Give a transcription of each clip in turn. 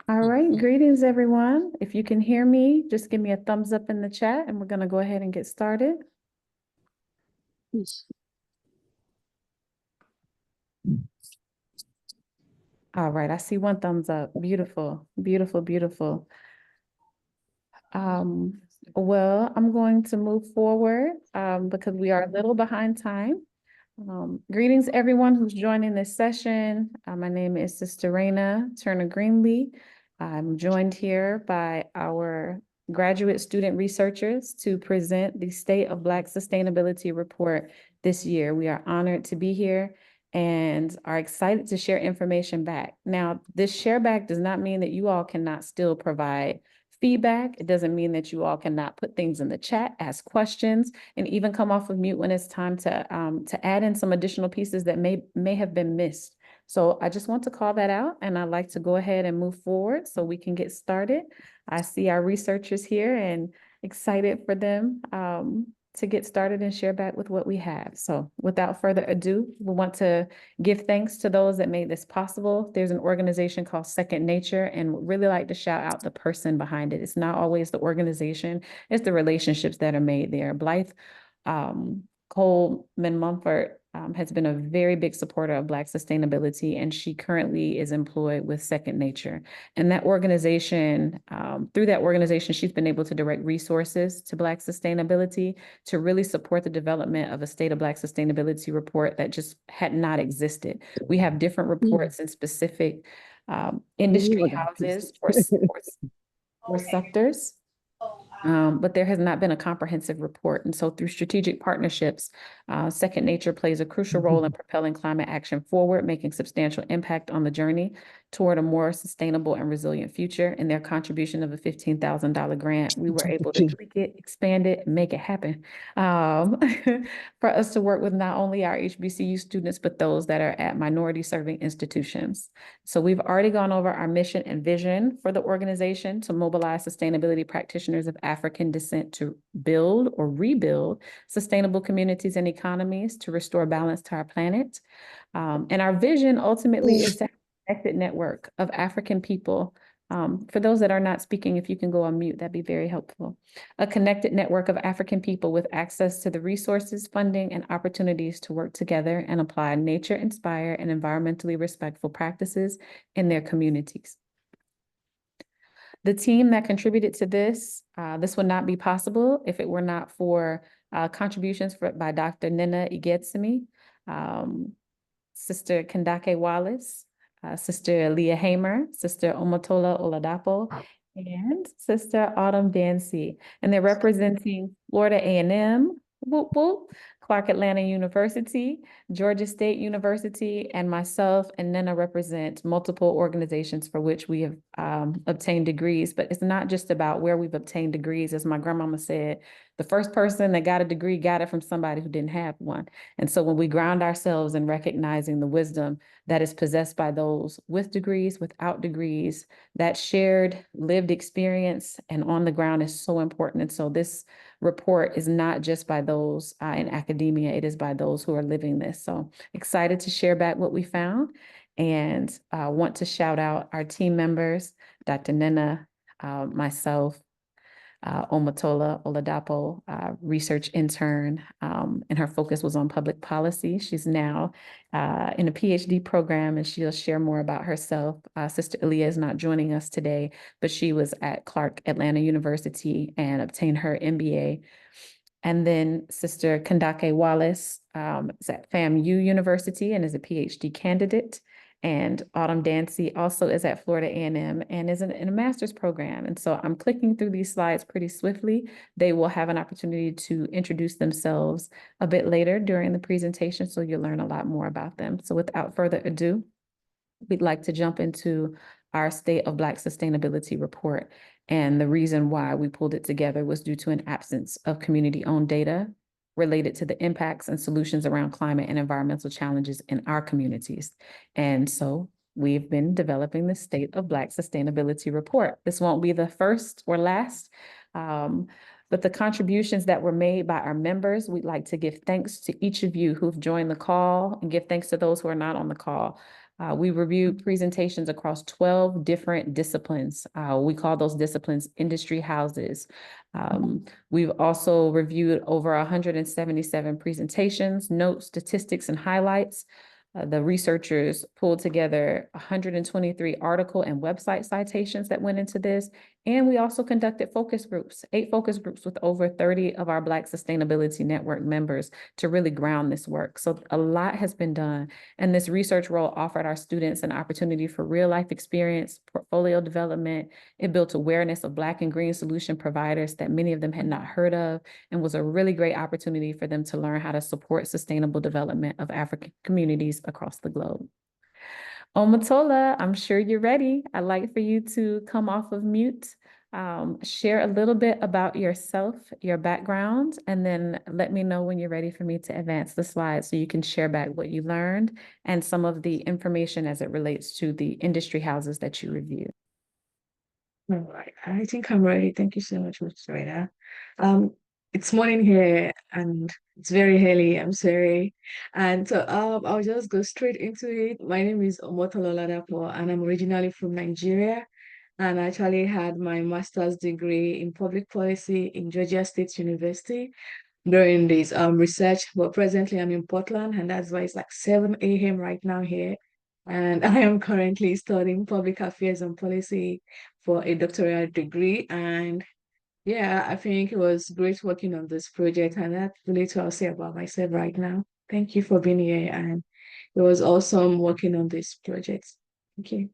All right, greetings everyone. If you can hear me, just give me a thumbs up in the chat and we're going to go ahead and get started. All right, I see one thumbs up. Beautiful, beautiful, beautiful. Well, I'm going to move forward because we are a little behind time. Greetings everyone who's joining this session. My name is Sister Raina Turner-Greenlea. I'm joined here by our graduate student researchers to present the State of Black Sustainability Report this year. We are honored to be here and are excited to share information back. Now, this share back does not mean that you all cannot still provide feedback. It doesn't mean that you all cannot put things in the chat, ask questions, and even come off of mute when it's time to add in some additional pieces that may have been missed. So I just want to call that out, and I'd like to go ahead and move forward so we can get started. I see our researchers here and excited for them to get started and share back with what we have. So without further ado, we want to give thanks to those that made this possible. There's an organization called Second Nature, and would really like to shout out the person behind it. It's not always the organization, it's the relationships that are made there. Blythe Coleman Mumford has been a very big supporter of Black sustainability, and she currently is employed with Second Nature. And that organization, through that organization, she's been able to direct resources to Black sustainability to really support the development of a State of Black Sustainability report that just had not existed. We have different reports in specific industry houses or sectors. But there has not been a comprehensive report. And so through strategic partnerships, Second Nature plays a crucial role in propelling climate action forward, making substantial impact on the journey toward a more sustainable and resilient future. In their contribution of a $15,000 grant, we were able to tweak it, expand it, and make it happen for us to work with not only our HBCU students, but those that are at minority serving institutions. So we've already gone over our mission and vision for the organization to mobilize sustainability practitioners of African descent to build or rebuild sustainable communities and economies to restore balance to our planet. And our vision ultimately is to have a connected network of African people. For those that are not speaking, if you can go on mute, that'd be very helpful. A connected network of African people with access to the resources, funding, and opportunities to work together and apply nature-inspired and environmentally respectful practices in their communities. The team that contributed to this, this would not be possible if it were not for contributions by Dr. Nene Igietseme, Sister Kandake Wallace, Sister Leah Hamer, Sister Omotola Oladapo, and Sister Autumn Dancy. And they're representing Florida A&M, whoop, whoop, Clark Atlanta University, Georgia State University, and myself and Nena represent multiple organizations for which we have obtained degrees. But it's not just about where we've obtained degrees. As my grandmama said, the first person that got a degree got it from somebody who didn't have one. And so when we ground ourselves in recognizing the wisdom that is possessed by those with degrees, without degrees, that shared lived experience and on the ground is so important. And so this report is not just by those in academia, it is by those who are living this. So excited to share back what we found, and want to shout out our team members, Dr. Nena, myself, Omotola Oladapo, research intern, and her focus was on public policy. She's now in a PhD program, and she'll share more about herself. Sister Elia is not joining us today, but she was at Clark Atlanta University and obtained her MBA. And then Sister Kandake Wallace is at FAMU University and is a PhD candidate. And Autumn Dancy also is at Florida A&M and is in a master's program. And so I'm clicking through these slides pretty swiftly. They will have an opportunity to introduce themselves a bit later during the presentation, so you'll learn a lot more about them. So without further ado, we'd like to jump into our State of Black Sustainability report. And the reason why we pulled it together was due to an absence of community-owned data related to the impacts and solutions around climate and environmental challenges in our communities. And so we've been developing the State of Black Sustainability report. This won't be the first or last But the contributions that were made by our members, we'd like to give thanks to each of you who've joined the call and give thanks to those who are not on the call. We reviewed presentations across 12 different disciplines. We call those disciplines industry houses. We've also reviewed over 177 presentations, notes, statistics, and highlights. The researchers pulled together 123 article and website citations that went into this. And we also conducted focus groups, 8 focus groups with over 30 of our Black Sustainability Network members to really ground this work. So a lot has been done. And this research role offered our students an opportunity for real life experience, portfolio development. It built awareness of Black and green solution providers that many of them had not heard of, and was a really great opportunity for them to learn how to support sustainable development of African communities across the globe. Omotola, I'm sure you're ready. I'd like for you to come off of mute, share a little bit about yourself, your background, and then let me know when you're ready for me to advance the slides so you can share back what you learned and some of the information as it relates to the industry houses that you reviewed. All right, I think I'm ready. Thank you so much, Ms. Raina. It's morning here and it's very early. I'm sorry. And so I'll just go straight into it. My name is Omotola Oladapo, and I'm originally from Nigeria. And I actually had my master's degree in public policy in Georgia State University during this research. But presently I'm in Portland, and that's why it's like 7 a.m. right now here. And I am currently studying public affairs and policy for a doctoral degree. And yeah, I think it was great working on this project. And that's really what I'll say about myself right now. Thank you for being here. And it was awesome working on this project. Thank you.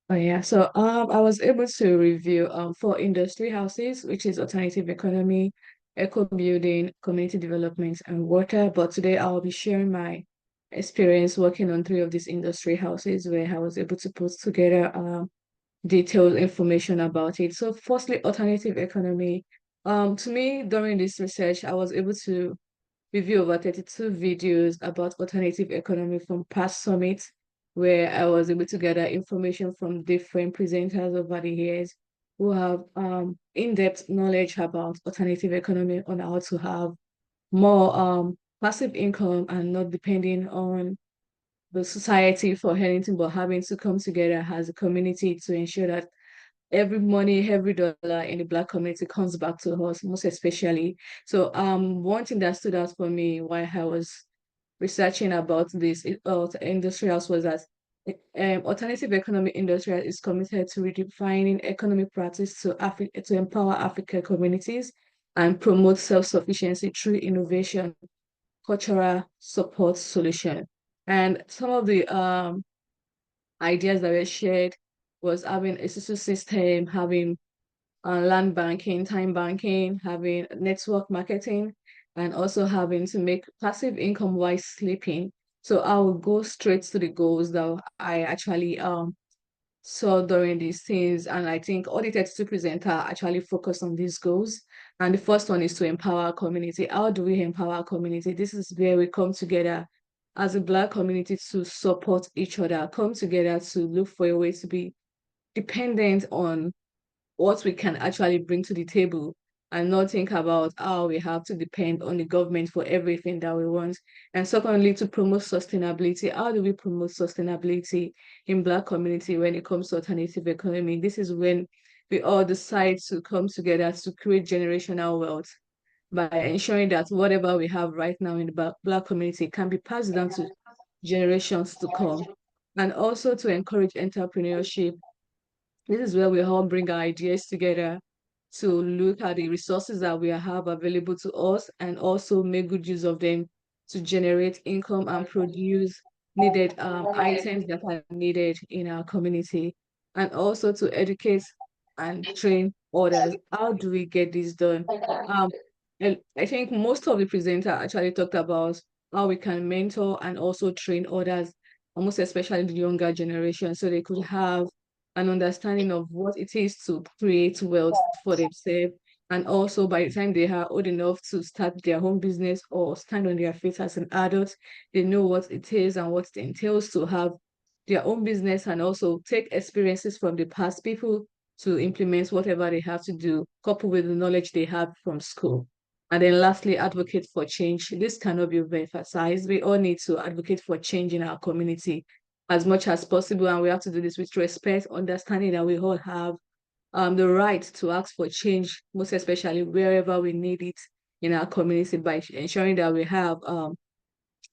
Oh yeah, so I was able to review 4 industry houses, which is alternative economy, eco building, community development, and water. But today I'll be sharing my experience working on 3 of these industry houses where I was able to put together detailed information about it. So firstly, alternative economy. To me, during this research, I was able to review over 32 videos about alternative economy from past summits, where I was able to gather information from different presenters over the years who have in-depth knowledge about alternative economy on how to have more passive income and not depending on the society for anything, but having to come together as a community to ensure that every money, every dollar in the Black community comes back to us, most especially. So one thing that stood out for me while I was researching about this industrials was that alternative economy industrial is committed to redefining economic practice to empower African communities and promote self-sufficiency through innovation, cultural support solution. And some of the ideas that were shared was having a social system, having land banking, time banking, having network marketing, and also having to make passive income while sleeping. So I will go straight to the goals that I actually saw during these things. And I think all the 32 presenters actually focus on these goals. And the first one is to empower our community. How do we empower our community? This is where we come together as a Black community to support each other, come together to look for a way to be dependent on what we can actually bring to the table and not think about how we have to depend on the government for everything that we want. And secondly, to promote sustainability. How do we promote sustainability in Black community when it comes to alternative economy? This is when we all decide to come together to create generational wealth by ensuring that whatever we have right now in the Black community can be passed down to generations to come. And also to encourage entrepreneurship. This is where we all bring our ideas together to look at the resources that we have available to us and also make good use of them to generate income and produce needed items that are needed in our community, and also to educate and train others. How do we get this done? Um, and I think most of the presenter actually talked about how we can mentor and also train others, almost especially the younger generation, so they could have an understanding of what it is to create wealth for themselves. And also, by the time they are old enough to start their own business or stand on their feet as an adult, they know what it is and what it entails to have their own business and also take experiences from the past people to implement whatever they have to do, coupled with the knowledge they have from school. And then lastly, advocate for change. This cannot be overemphasized. We all need to advocate for change in our community as much as possible. And we have to do this with respect, understanding that we all have the right to ask for change, most especially wherever we need it in our community, by ensuring that we have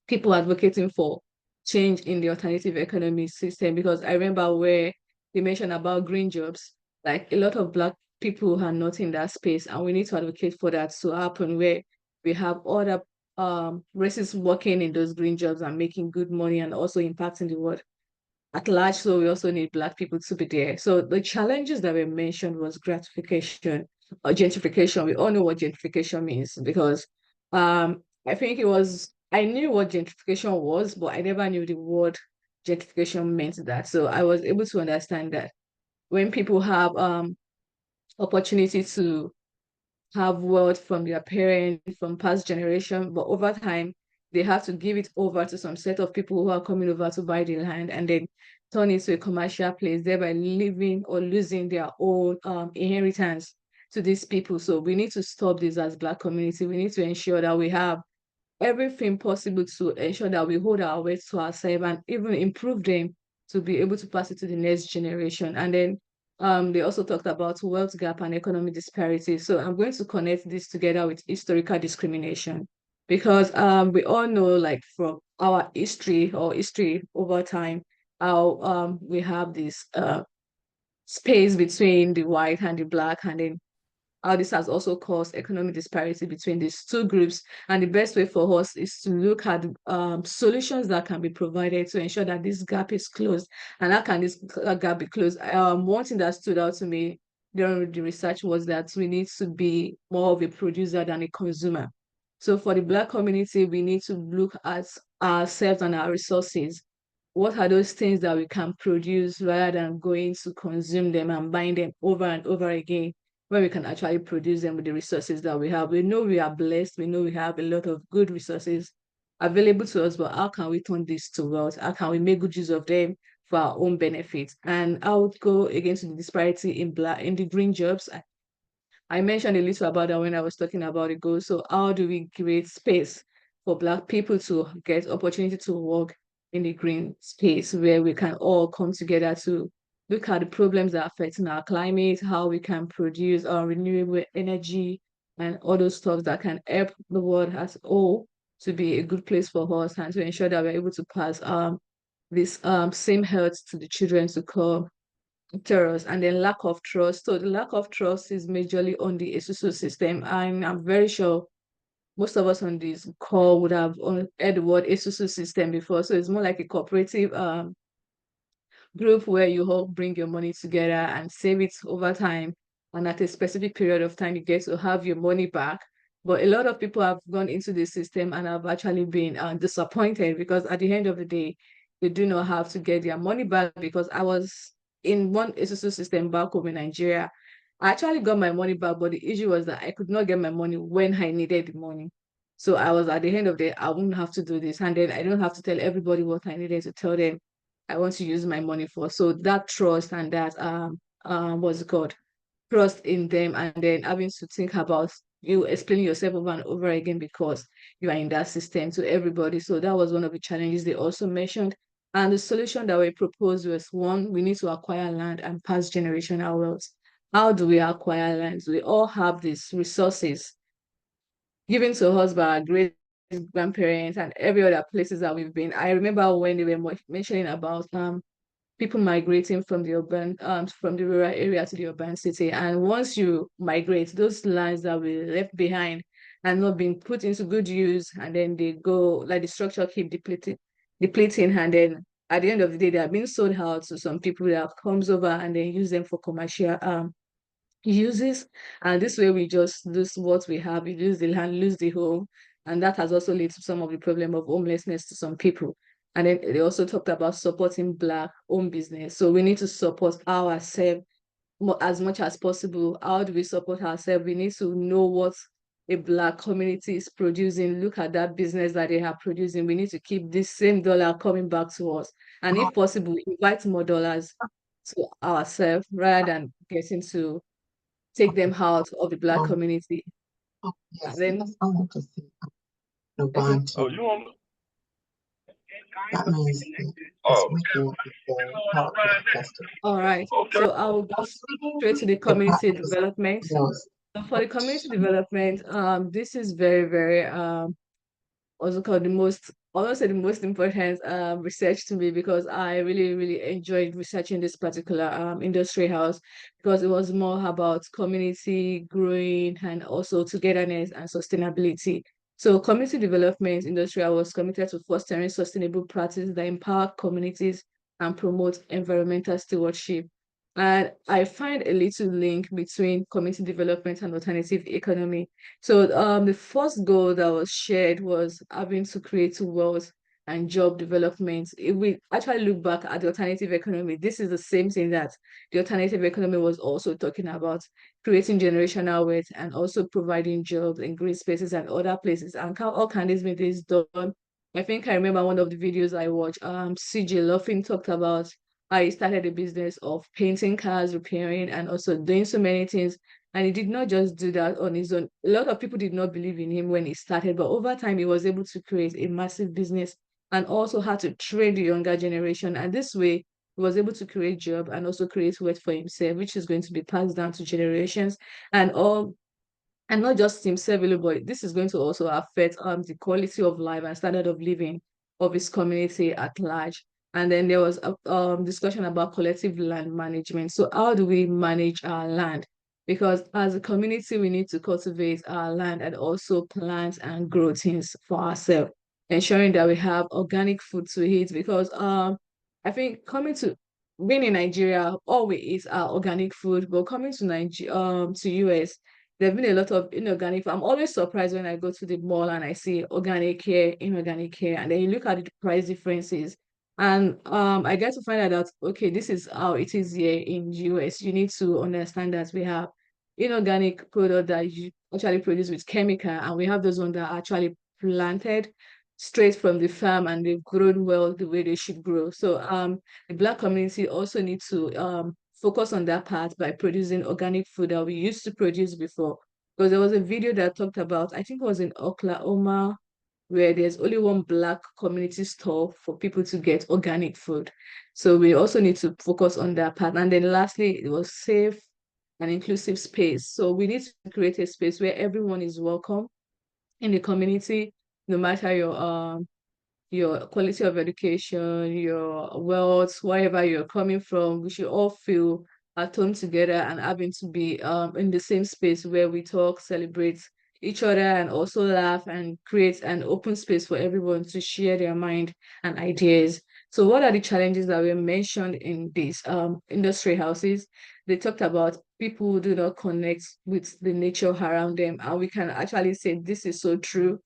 people advocating for change in the alternative economy system. Because I remember where they mentioned about green jobs, like a lot of Black people are not in that space, and we need to advocate for that to happen, where we have other races working in those green jobs and making good money and also impacting the world at large. So we also need Black people to be there. So the challenges that were mentioned was gratification or gentrification. We all know what gentrification means, because I think I knew what gentrification was, but I never knew the word gentrification meant that. So I was able to understand that when people have opportunity to have wealth from their parents, from past generation, but over time they have to give it over to some set of people who are coming over to buy the land and then turn it to a commercial place, thereby leaving or losing their own inheritance to these people. So we need to stop this as Black community. We need to ensure that we have everything possible to ensure that we hold our weight to ourselves and even improve them to be able to pass it to the next generation. And then they also talked about wealth gap and economic disparity. So I'm going to connect this together with historical discrimination, because we all know, like, from our history or history over time, how we have this space between the white and the Black, and then how this has also caused economic disparity between these two groups. And the best way for us is to look at solutions that can be provided to ensure that this gap is closed. And how can this gap be closed? One thing that stood out to me during the research was that we need to be more of a producer than a consumer. So for the Black community, we need to look at ourselves and our resources. What are those things that we can produce rather than going to consume them and buying them over and over again, where we can actually produce them with the resources that we have. We know we are blessed. We know we have a lot of good resources available to us, but how can we turn this to wealth? How can we make good use of them for our own benefit? And I would go against the disparity in the green jobs. I mentioned a little about that when I was talking about the goals. So how do we create space for Black people to get opportunity to work in the green space, where we can all come together to look at the problems that are affecting our climate, how we can produce our renewable energy and all those stuff that can help the world as a whole to be a good place for us, and to ensure that we're able to pass this same health to the children to come terrors. And then lack of trust. So the lack of trust is majorly on the SSO system. And I'm very sure most of us on this call would have heard the word SSO system before. So it's more like a cooperative group where you all bring your money together and save it over time. And at a specific period of time, you get to have your money back. But a lot of people have gone into the system and have actually been disappointed, because at the end of the day, they do not have to get their money back. Because I was in one SSO system back home in Nigeria. I actually got my money back, but the issue was that I could not get my money when I needed the money. So I was, at the end of the day, I wouldn't have to do this. And then I don't have to tell everybody what I needed to tell them I want to use my money for. So that trust and that what's it called? Trust in them, and then having to think about you explaining yourself over and over again because you are in that system to everybody. So that was one of the challenges they also mentioned. And the solution that we proposed was, one, we need to acquire land and pass generational wealth. How do we acquire lands? We all have these resources given to us by our great grandparents and every other places that we've been. I remember when they were mentioning about people migrating from the urban from the rural area to the urban city. And once you migrate, those lands that were left behind and not being put into good use, and then they go, like, the structure keep depleting, and then at the end of the day, they are being sold out to some people that comes over and then use them for commercial uses. And this way we just lose what we have. We lose the land, lose the home. And that has also led to some of the problem of homelessness to some people. And then they also talked about supporting Black owned business. So we need to support ourselves as much as possible. How do we support ourselves? We need to know what a Black community is producing, look at that business that they are producing. We need to keep this same dollar coming back to us. And if possible, invite more dollars to ourselves rather than getting to take them out of the Black community. Yes, Then, because I want to see the okay. one, two. That means that it's making the power festival. All right. So I will go straight to the community development. Yes. So for the community development, this is very, very also called the most, I want to say the most important research to me, because I really, really enjoyed researching this particular industry house, because it was more about community growing and also togetherness and sustainability. So community development industry, I was committed to fostering sustainable practices that empower communities and promote environmental stewardship. And I find a little link between community development and alternative economy. So the first goal that was shared was having to create wealth and job development. If we actually look back at the alternative economy, this is the same thing that the alternative economy was also talking about, creating generational wealth and also providing jobs in green spaces and other places. And how can this be this done? I think I remember one of the videos I watched, CJ Luffin talked about how he started a business of painting cars, repairing, and also doing so many things. And he did not just do that on his own. A lot of people did not believe in him when he started, but over time, he was able to create a massive business and also had to train the younger generation. And this way, he was able to create job and also create wealth for himself, which is going to be passed down to generations. And all and not just himself alone, but this is going to also affect the quality of life and standard of living of his community at large. And then there was a discussion about collective land management. So how do we manage our land? Because as a community, we need to cultivate our land and also plant and grow things for ourselves, ensuring that we have organic food to eat. Because I think coming to being in Nigeria, all we eat are organic food, but coming to Nigeria, to US, there've been a lot of inorganic. I'm always surprised when I go to the mall and I see organic here, inorganic here, and then you look at the price differences. And I get to find out that okay, this is how it is here in US. You need to understand that we have inorganic product that you actually produce with chemical, and we have those ones that are actually planted straight from the farm and they've grown well the way they should grow. So the Black community also need to focus on that part by producing organic food that we used to produce before. Because there was a video that talked about, I think it was in Oklahoma, where there's only one Black community store for people to get organic food. So we also need to focus on that part. And then lastly, it was safe and inclusive space. So we need to create a space where everyone is welcome in the community, no matter your quality of education, your wealth, wherever you're coming from. We should all feel at home together and having to be in the same space where we talk, celebrate each other, and also laugh and create an open space for everyone to share their mind and ideas. So, what are the challenges that were mentioned in these industry houses? They talked about people who do not connect with the nature around them, and we can actually say this is so true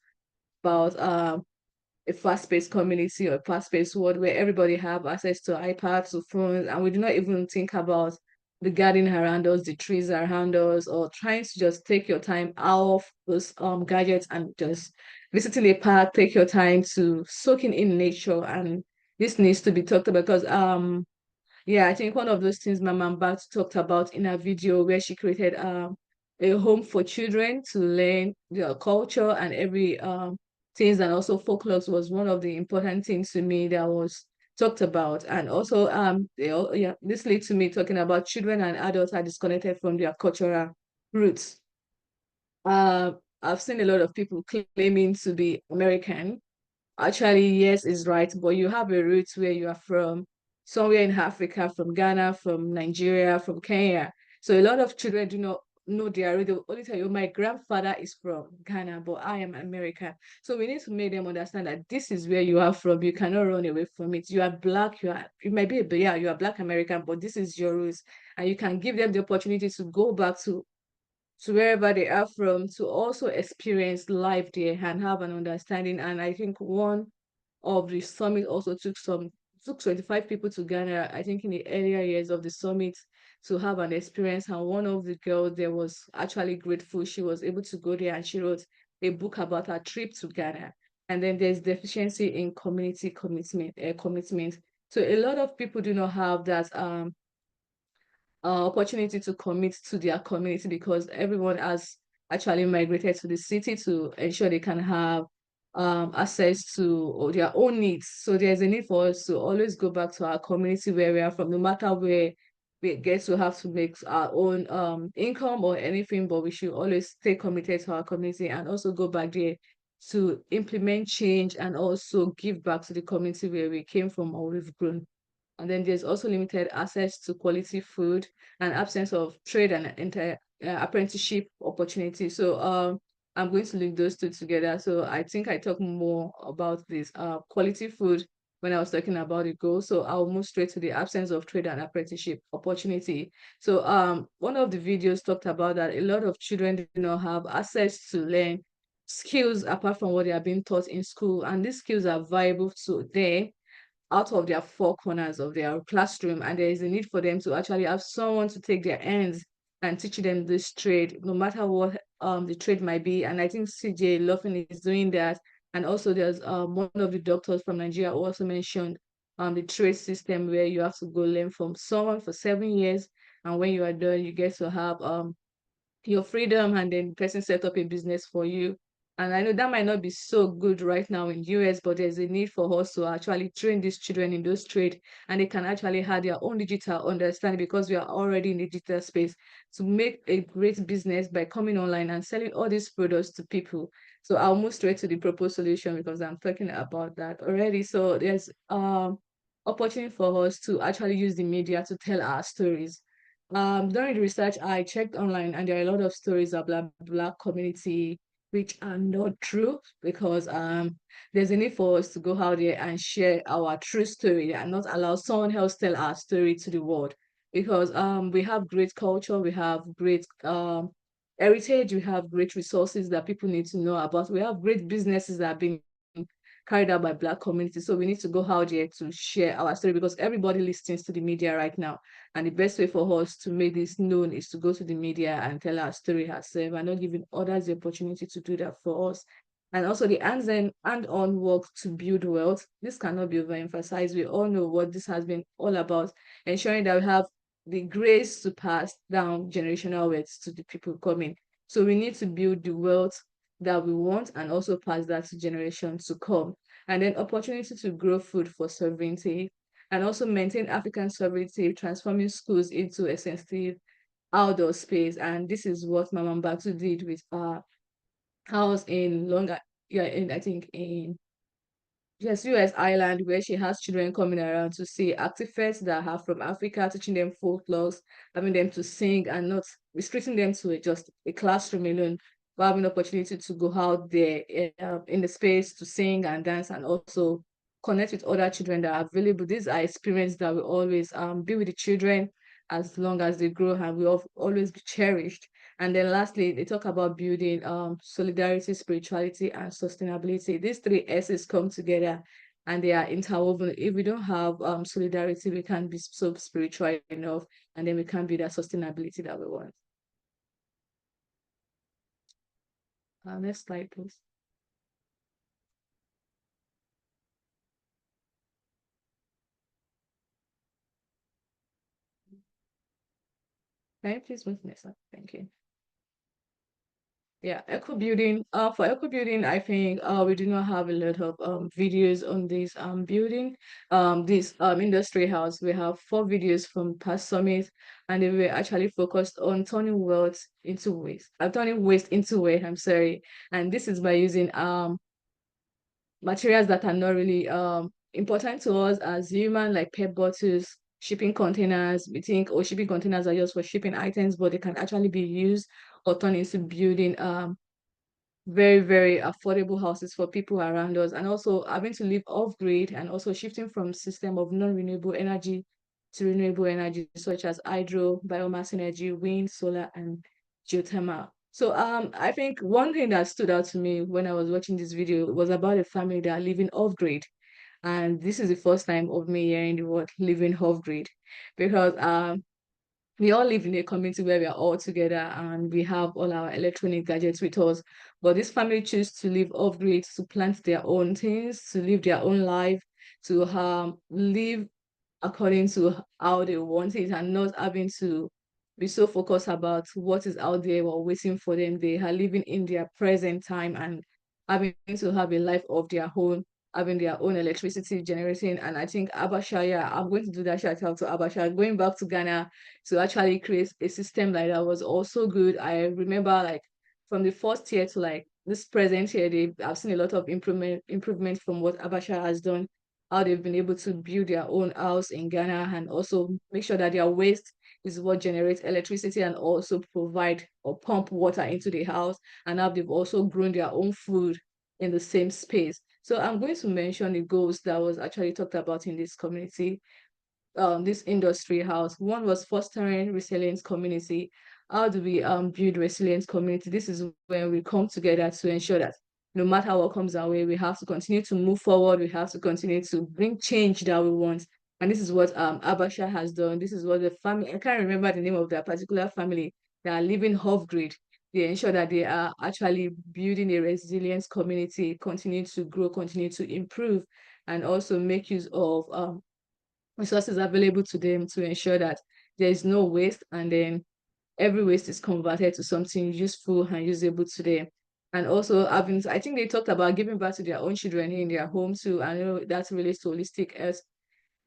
about a fast-paced community or a fast-paced world where everybody have access to iPads, to phones, and we do not even think about the garden around us, the trees around us, or trying to just take your time out of those gadgets and just visiting a park, take your time to soaking in nature. And this needs to be talked about because yeah, I think one of those things my mom Bat talked about in a video where she created a home for children to learn their culture and every things, and also folklore was one of the important things to me that was talked about. And also yeah, this leads to me talking about children and adults are disconnected from their cultural roots. Uh, I've seen a lot of people claiming to be American. Actually, yes, is right, but you have a root where you are from, somewhere in Africa, from Ghana, from Nigeria, from Kenya. So a lot of children do not know their root. They will only tell you, my grandfather is from Ghana, but I am American. So we need to make them understand that this is where you are from. You cannot run away from it. You are Black, you might be, yeah, you are Black American, but this is your roots. And you can give them the opportunity to go back to wherever they are from to also experience life there and have an understanding. And I think one of the summit also took 25 people to Ghana, I think in the earlier years of the summit, to have an experience. And one of the girls there was actually grateful. She was able to go there and she wrote a book about her trip to Ghana. And then there's deficiency in community commitment. So a lot of people do not have that opportunity to commit to their community because everyone has actually migrated to the city to ensure they can have access to their own needs. So there's a need for us to always go back to our community where we are from, no matter where we get to have to make our own income or anything, but we should always stay committed to our community and also go back there to implement change and also give back to the community where we came from or we've grown. And then there's also limited access to quality food and absence of trade and apprenticeship opportunities. So I'm going to link those two together. So I think I talk more about this quality food when I was talking about the goal. So I'll move straight to the absence of trade and apprenticeship opportunity. So one of the videos talked about that a lot of children do not have access to learn skills apart from what they are being taught in school. And these skills are viable to them out of their four corners of their classroom, and there is a need for them to actually have someone to take their hands and teach them this trade, no matter what the trade might be. And I think CJ Lofen is doing that. And also there's one of the doctors from Nigeria who also mentioned the trade system where you have to go learn from someone for 7 years, and when you are done, you get to have your freedom, and then the person set up a business for you. And I know that might not be so good right now in US, but there's a need for us to actually train these children in those trades, and they can actually have their own digital understanding because we are already in the digital space to make a great business by coming online and selling all these products to people. So I'll move straight to the proposed solution because I'm talking about that already. So there's opportunity for us to actually use the media to tell our stories. During the research, I checked online and there are a lot of stories about Black community which are not true because there's a need for us to go out there and share our true story and not allow someone else tell our story to the world, because we have great culture, we have great heritage, we have great resources that people need to know about, we have great businesses that have been carried out by Black community. So we need to go out there to share our story because everybody listens to the media right now. And the best way for us to make this known is to go to the media and tell our story ourselves and not giving others the opportunity to do that for us. And also the hand-on work to build wealth. This cannot be overemphasized. We all know what this has been all about, ensuring that we have the grace to pass down generational wealth to the people coming. So we need to build the wealth that we want and also pass that to generations to come. And then opportunity to grow food for sovereignty and also maintain African sovereignty, transforming schools into a sensitive outdoor space. And this is what Mama Batu did with our house in I think in yes, US Island, where she has children coming around to see artifacts that are from Africa, teaching them folklores, having them to sing and not restricting them to just a classroom alone, but having opportunity to go out there in the space to sing and dance and also connect with other children that are available. These are experiences that will always be with the children as long as they grow and will always be cherished. And then lastly, they talk about building solidarity, spirituality, and sustainability. These three S's come together and they are interwoven. If we don't have solidarity, we can't be so spiritual enough, and then we can't build that sustainability that we want. Next slide, please. Can you please move next slide? Thank you. Yeah, eco building. For eco building, I think we do not have a lot of videos on this building. This industry house. We have 4 videos from past summits, and they were actually focused on turning wealth into waste. Turning waste into wealth. I'm sorry, and this is by using materials that are not really important to us as human, like PET bottles, shipping containers. We think, oh, shipping containers are just for shipping items, but they can actually be used or turned into building very, very affordable houses for people around us, and also having to live off grid and also shifting from system of non-renewable energy to renewable energy, such as hydro, biomass energy, wind, solar, and geothermal. So I think one thing that stood out to me when I was watching this video was about a family that are living off grid. And this is the first time of me hearing the word living off grid, because we all live in a community where we are all together and we have all our electronic gadgets with us. But this family choose to live off grid, to plant their own things, to live their own life, to live according to how they want it and not having to be so focused about what is out there or waiting for them. They are living in their present time and having to have a life of their own, having their own electricity generating. And I think Abasha, yeah, I'm going to do that shout out to Abasha. Going back to Ghana to actually create a system like that was also good. I remember like from the first year to like this present year, I've seen a lot of improvement from what Abasha has done, how they've been able to build their own house in Ghana and also make sure that their waste is what generates electricity and also provide or pump water into the house, and how they've also grown their own food in the same space. So I'm going to mention the goals that was actually talked about in this community, this industry house. One was fostering resilient community. How do we build resilient community? This is when we come together to ensure that no matter what comes our way, we have to continue to move forward. We have to continue to bring change that we want. And this is what Abasha has done. This is what the family, I can't remember the name of that particular family that are living off grid. They ensure that they are actually building a resilient community, continue to grow, continue to improve, and also make use of resources available to them to ensure that there is no waste, and then every waste is converted to something useful and usable to them. And also having, I think they talked about giving back to their own children in their home too. I know that relates to holistic health,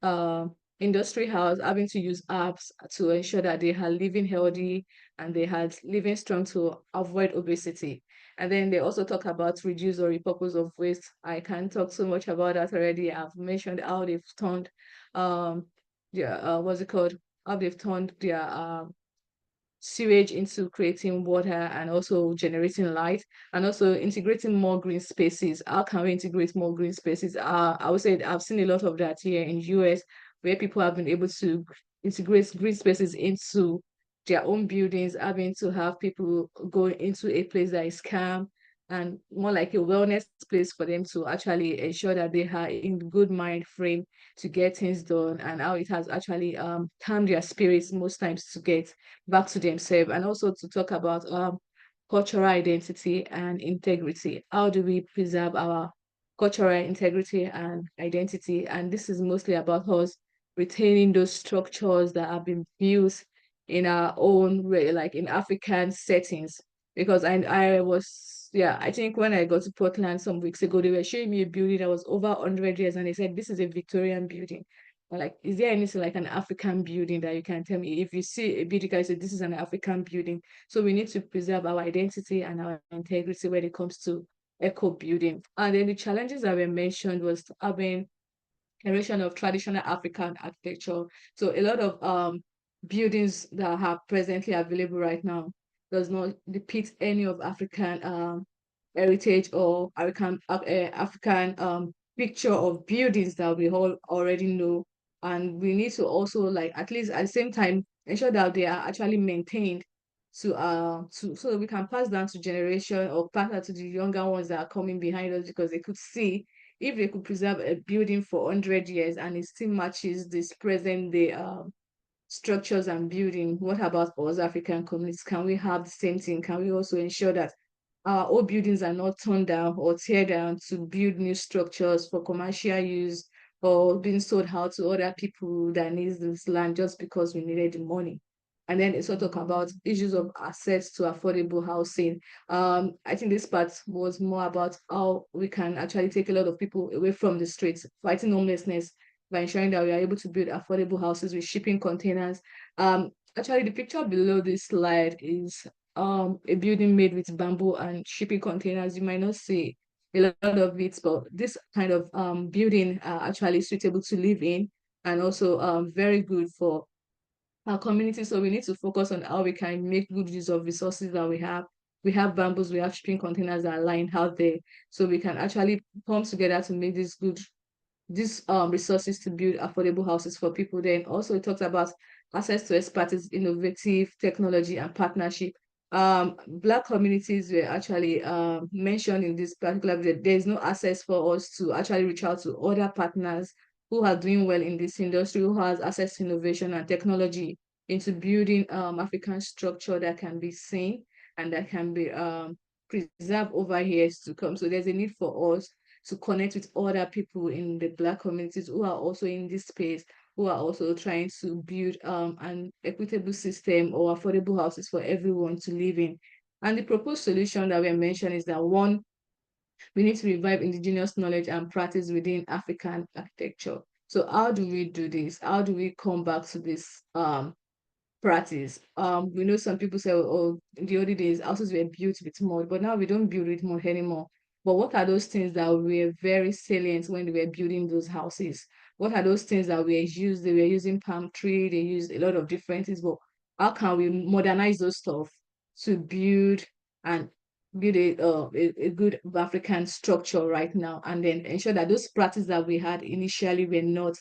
uh, industry house, having to use apps to ensure that they are living healthy and they had living strong to avoid obesity. And then they also talk about reduce or repurpose of waste. I can't talk so much about that already. I've mentioned how they've turned what's it called? How they've turned their sewage into creating water and also generating light, and also integrating more green spaces. How can we integrate more green spaces? I would say I've seen a lot of that here in US, where people have been able to integrate green spaces into their own buildings, having to have people go into a place that is calm and more like a wellness place for them to actually ensure that they are in good mind frame to get things done, and how it has actually calmed their spirits most times to get back to themselves, and also to talk about cultural identity and integrity. How do we preserve our cultural integrity and identity? And this is mostly about us retaining those structures that have been built in our own way, like in African settings. Because I was, yeah, I think when I got to Portland some weeks ago, they were showing me a building that was over 100 years, and they said this is a Victorian building. Like, is there anything like an African building that you can tell me? If you see a building, you say this is an African building. So we need to preserve our identity and our integrity when it comes to eco building. And then the challenges that were mentioned was having generation of traditional African architecture. So a lot of buildings that are presently available right now does not depict any of African heritage or African picture of buildings that we all already know. And we need to also, like, at least at the same time ensure that they are actually maintained to so that we can pass down to generation or pass that to the younger ones that are coming behind us, because they could see if they could preserve a building for 100 years and it still matches this present day structures and building, what about us African communities? Can we have the same thing? Can we also ensure that our old buildings are not torn down or tear down to build new structures for commercial use or being sold out to other people that needs this land just because we needed the money? And then it's also talk about issues of access to affordable housing. I think this part was more about how we can actually take a lot of people away from the streets, fighting homelessness by ensuring that we are able to build affordable houses with shipping containers. Actually, the picture below this slide is a building made with bamboo and shipping containers. You might not see a lot of it, but this kind of building are actually suitable to live in, and also very good for our community. So we need to focus on how we can make good use of resources that we have. We have bamboos, we have shipping containers that are lying out there. So we can actually come together to make this good these resources to build affordable houses for people. Then also it talks about access to expertise, innovative technology and partnership. Black communities were actually mentioned in this particular video. There is no access for us to actually reach out to other partners who are doing well in this industry, who has access to innovation and technology into building African structure that can be seen and that can be preserved over years to come. So there's a need for us to connect with other people in the Black communities who are also in this space, who are also trying to build an equitable system or affordable houses for everyone to live in. And the proposed solution that we mentioned is that one, we need to revive indigenous knowledge and practice within African architecture. So how do we do this? How do we come back to this practice? We know some people say, oh, in the olden days, houses were built with mud, but now we don't build with mud anymore. But what are those things that were very salient when they were building those houses? What are those things that were used? They were using palm tree, they used a lot of different things, but how can we modernize those stuff to build and build a good African structure right now, and then ensure that those practices that we had initially were not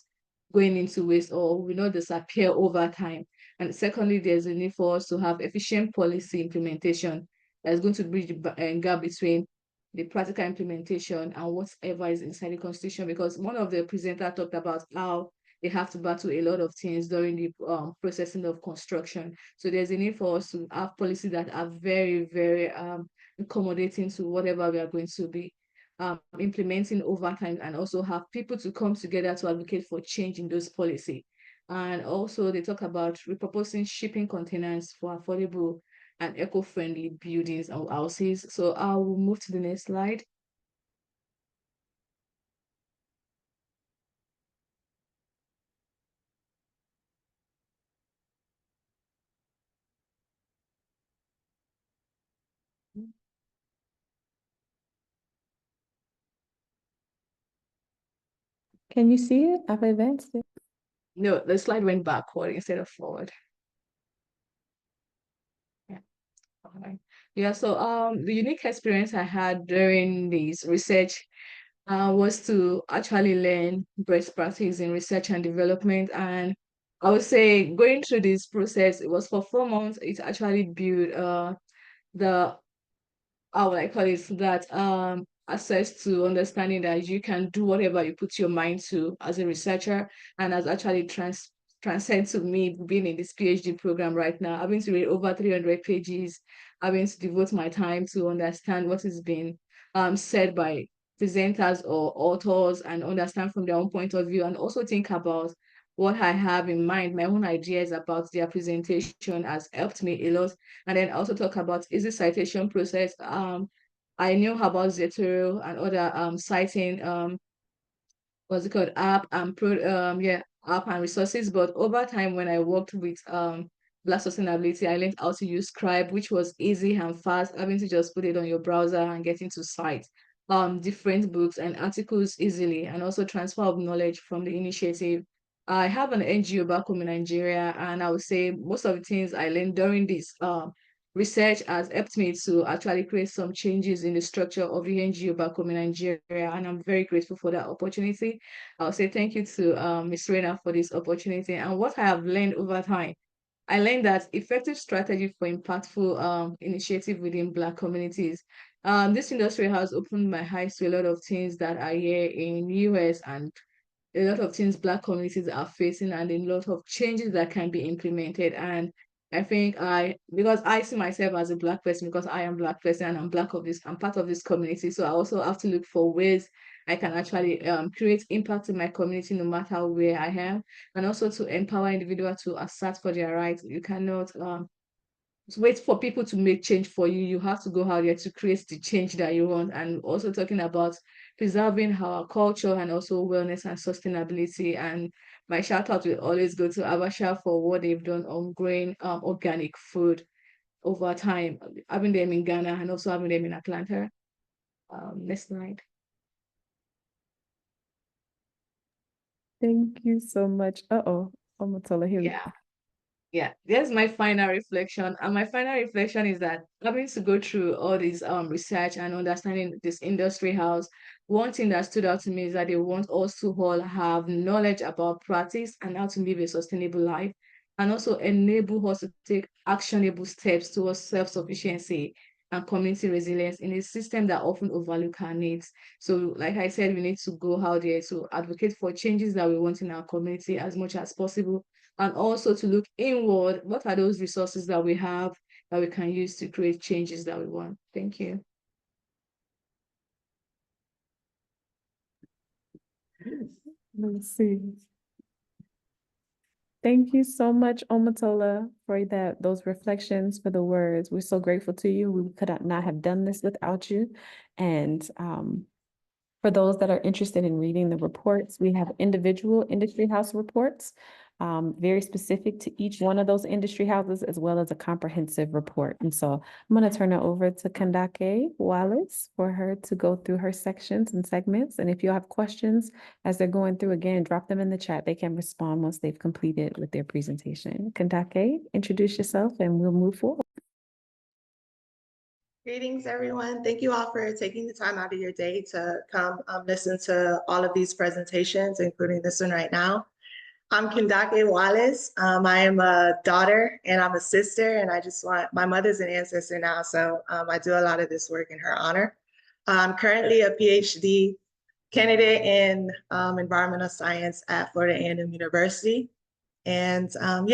going into waste or will not disappear over time. And secondly, there's a need for us to have efficient policy implementation that's going to bridge the gap between the practical implementation and whatever is inside the constitution. Because one of the presenters talked about how they have to battle a lot of things during the processing of construction. So there's a need for us to have policies that are very, very accommodating to whatever we are going to be implementing over time, and also have people to come together to advocate for change in those policy. And also they talk about repurposing shipping containers for affordable and eco-friendly buildings or houses. So I will move to the next slide. Can you see it? I've advanced it. No, the slide went backward instead of forward. Yeah. Okay. Yeah, so the unique experience I had during this research was to actually learn best practice in research and development. And I would say going through this process, it was for 4 months. It actually built the how would I call it, that access to understanding that you can do whatever you put your mind to as a researcher, and has actually transcend to me being in this PhD program right now, having to read over 300 pages, having to devote my time to understand what is being said by presenters or authors and understand from their own point of view, and also think about what I have in mind, my own ideas about their presentation has helped me a lot. And then also talk about easy citation process. I knew about Zotero and other citing what's it called, app and resources. But over time, when I worked with Black Sustainability, I learned how to use Scribe, which was easy and fast, having to just put it on your browser and get into sites different books and articles easily, and also transfer of knowledge from the initiative. I have an NGO back home in Nigeria, and I would say most of the things I learned during this research has helped me to actually create some changes in the structure of the NGO back home in Nigeria, and I'm very grateful for that opportunity. I'll say thank you to Ms. Raina for this opportunity. And what I have learned over time, I learned that effective strategy for impactful initiative within Black communities. This industry has opened my eyes to a lot of things that I hear in US, and a lot of things Black communities are facing, and a lot of changes that can be implemented. And I think because I see myself as a Black person, because I am Black person and I'm part of this community. So I also have to look for ways I can actually create impact in my community no matter where I am, and also to empower individuals to assert for their rights. You cannot wait for people to make change for you. You have to go out there to create the change that you want. And also talking about preserving our culture and also wellness and sustainability. And my shout out will always go to Abasha for what they've done on growing organic food over time, having them in Ghana and also having them in Atlanta. Next slide. Thank you so much. Omotola, here we Yeah. go. Yeah, there's my final reflection. And my final reflection is that having to go through all this research and understanding this industry house, one thing that stood out to me is that they want us to all have knowledge about practice and how to live a sustainable life, and also enable us to take actionable steps towards self-sufficiency and community resilience in a system that often overlook our needs. So, like I said, we need to go out there to advocate for changes that we want in our community as much as possible, and also to look inward. What are those resources that we have that we can use to create changes that we want? Thank you. Let's see. Thank you so much, Omotola, for those reflections, for the words. We're so grateful to you. We could not have done this without you. And for those that are interested in reading the reports, we have individual industry house reports, very specific to each one of those industry houses, as well as a comprehensive report. And so I'm going to turn it over to Kandake Wallace for her to go through her sections and segments. And if you have questions as they're going through, again, drop them in the chat. They can respond once they've completed with their presentation. Kandake, introduce yourself and we'll move forward. Greetings, everyone. Thank you all for taking the time out of your day to come listen to all of these presentations, including this one right now. I'm Kandake Wallace. I am a daughter and I'm a sister, and my mother's an ancestor now, so I do a lot of this work in her honor. I'm currently a PhD candidate in environmental science at Florida A&M University. And I'm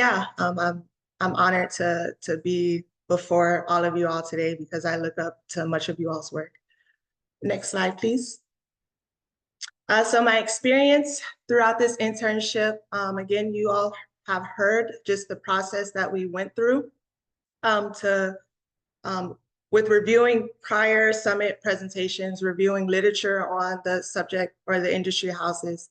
honored to be before all of you all today because I look up to much of you all's work. Next slide, please. So my experience throughout this internship, again, you all have heard just the process that we went through with reviewing prior summit presentations, reviewing literature on the subject or the industry houses,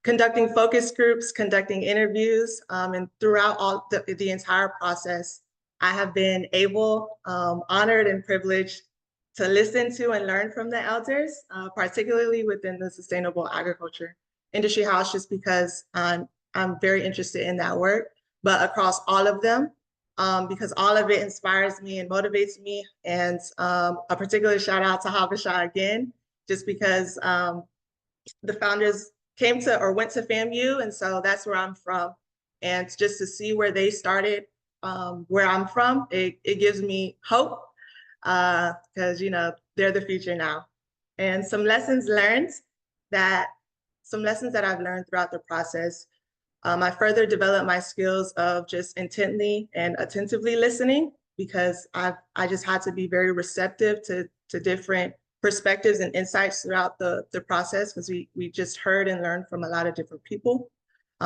conducting focus groups, conducting interviews, and throughout all the entire process, I have been able, honored and privileged to listen to and learn from the elders, particularly within the sustainable agriculture industry house, just because I'm very interested in that work, but across all of them, because all of it inspires me and motivates me. And a particular shout out to Habesha again, just because the founders came to or went to FAMU, and so that's where I'm from. And just to see where they started, where I'm from, it gives me hope because they're the future now. And some lessons that I've learned throughout the process. I further developed my skills of just intently and attentively listening, because I just had to be very receptive to different perspectives and insights throughout the process, because we just heard and learned from a lot of different people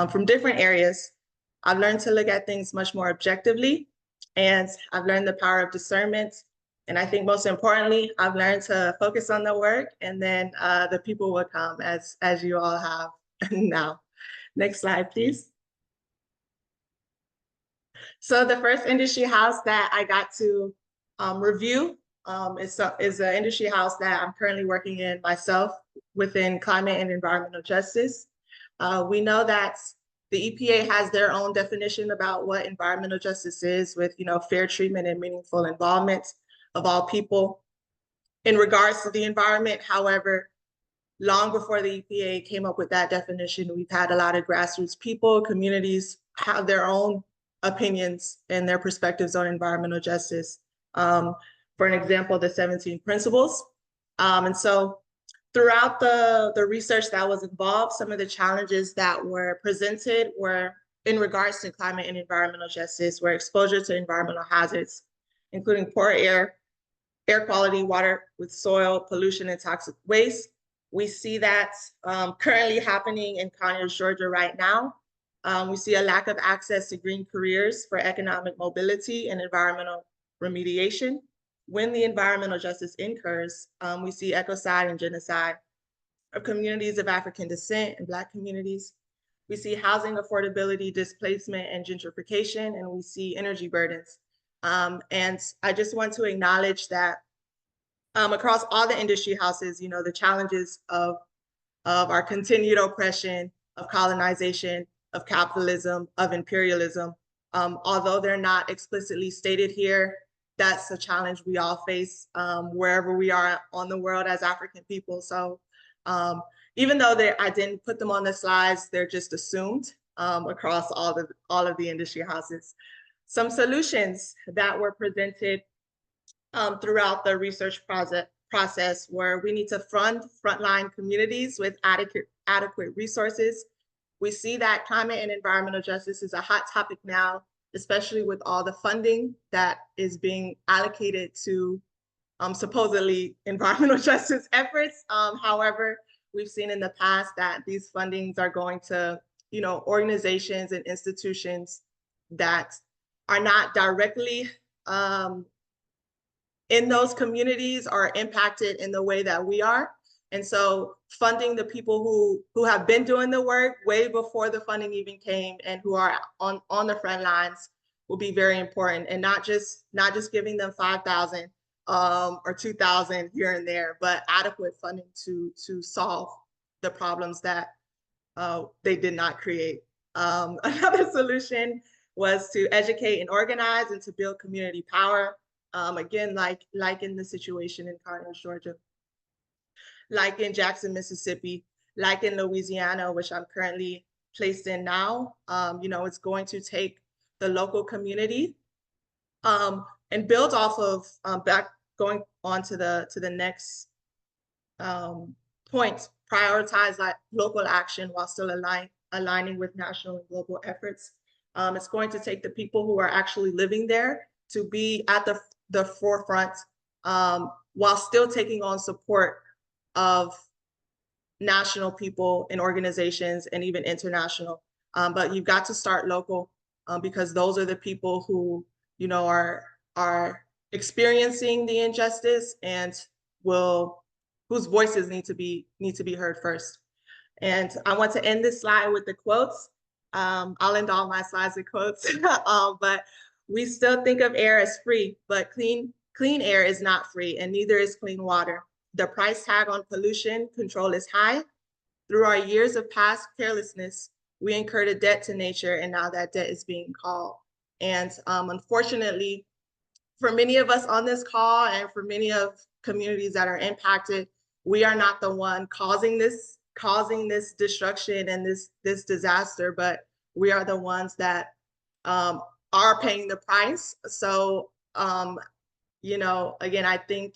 from different areas. I've learned to look at things much more objectively, and I've learned the power of discernment. And I think most importantly, I've learned to focus on the work, and then the people will come as you all have now. Next slide, please. So the first industry house that I got to review is an industry house that I'm currently working in myself within climate and environmental justice. We know that the EPA has their own definition about what environmental justice is, with fair treatment and meaningful involvement of all people in regards to the environment. However, long before the EPA came up with that definition, we've had a lot of grassroots people, communities have their own opinions and their perspectives on environmental justice. For an example, the 17 principles. And so throughout the research that was involved, some of the challenges that were presented were in regards to climate and environmental justice, were exposure to environmental hazards, including poor air quality, water with soil pollution and toxic waste. We see that currently happening in Conyers, Georgia right now. We see a lack of access to green careers for economic mobility and environmental remediation. When the environmental justice incurs, we see ecocide and genocide of communities of African descent and Black communities. We see housing affordability, displacement, and gentrification, and we see energy burdens. And I just want to acknowledge that across all the industry houses, the challenges of our continued oppression, of colonization, of capitalism, of imperialism, although they're not explicitly stated here, that's a challenge we all face wherever we are on the world as African people. So even though I didn't put them on the slides, they're just assumed across all of the industry houses. Some solutions that were presented throughout the research process where we need to fund frontline communities with adequate resources. We see that climate and environmental justice is a hot topic now, especially with all the funding that is being allocated to supposedly environmental justice efforts. However, we've seen in the past that these fundings are going to, organizations and institutions that are not directly in those communities or impacted in the way that we are. And so funding the people who have been doing the work way before the funding even came and who are on the front lines will be very important, and not just giving them 5,000 or 2,000 here and there, but adequate funding to solve the problems that they did not create. Another solution was to educate and organize and to build community power. Again, like in the situation in Carthage, Georgia, like in Jackson, Mississippi, like in Louisiana, which I'm currently placed in now. It's going to take the local community and build off of going on to the next point, prioritize local action while still aligning with national and global efforts. It's going to take the people who are actually living there to be at the forefront while still taking on support of national people and organizations and even international. But you've got to start local because those are the people who, are experiencing the injustice and whose voices need to be heard first. And I want to end this slide with the quotes. I'll end all my slides with quotes, but we still think of air as free, but clean air is not free, and neither is clean water. The price tag on pollution control is high. Through our years of past carelessness, we incurred a debt to nature, and now that debt is being called. And unfortunately, for many of us on this call and for many of communities that are impacted, we are not the one causing this destruction and this disaster, but we are the ones that are paying the price. So, again, I think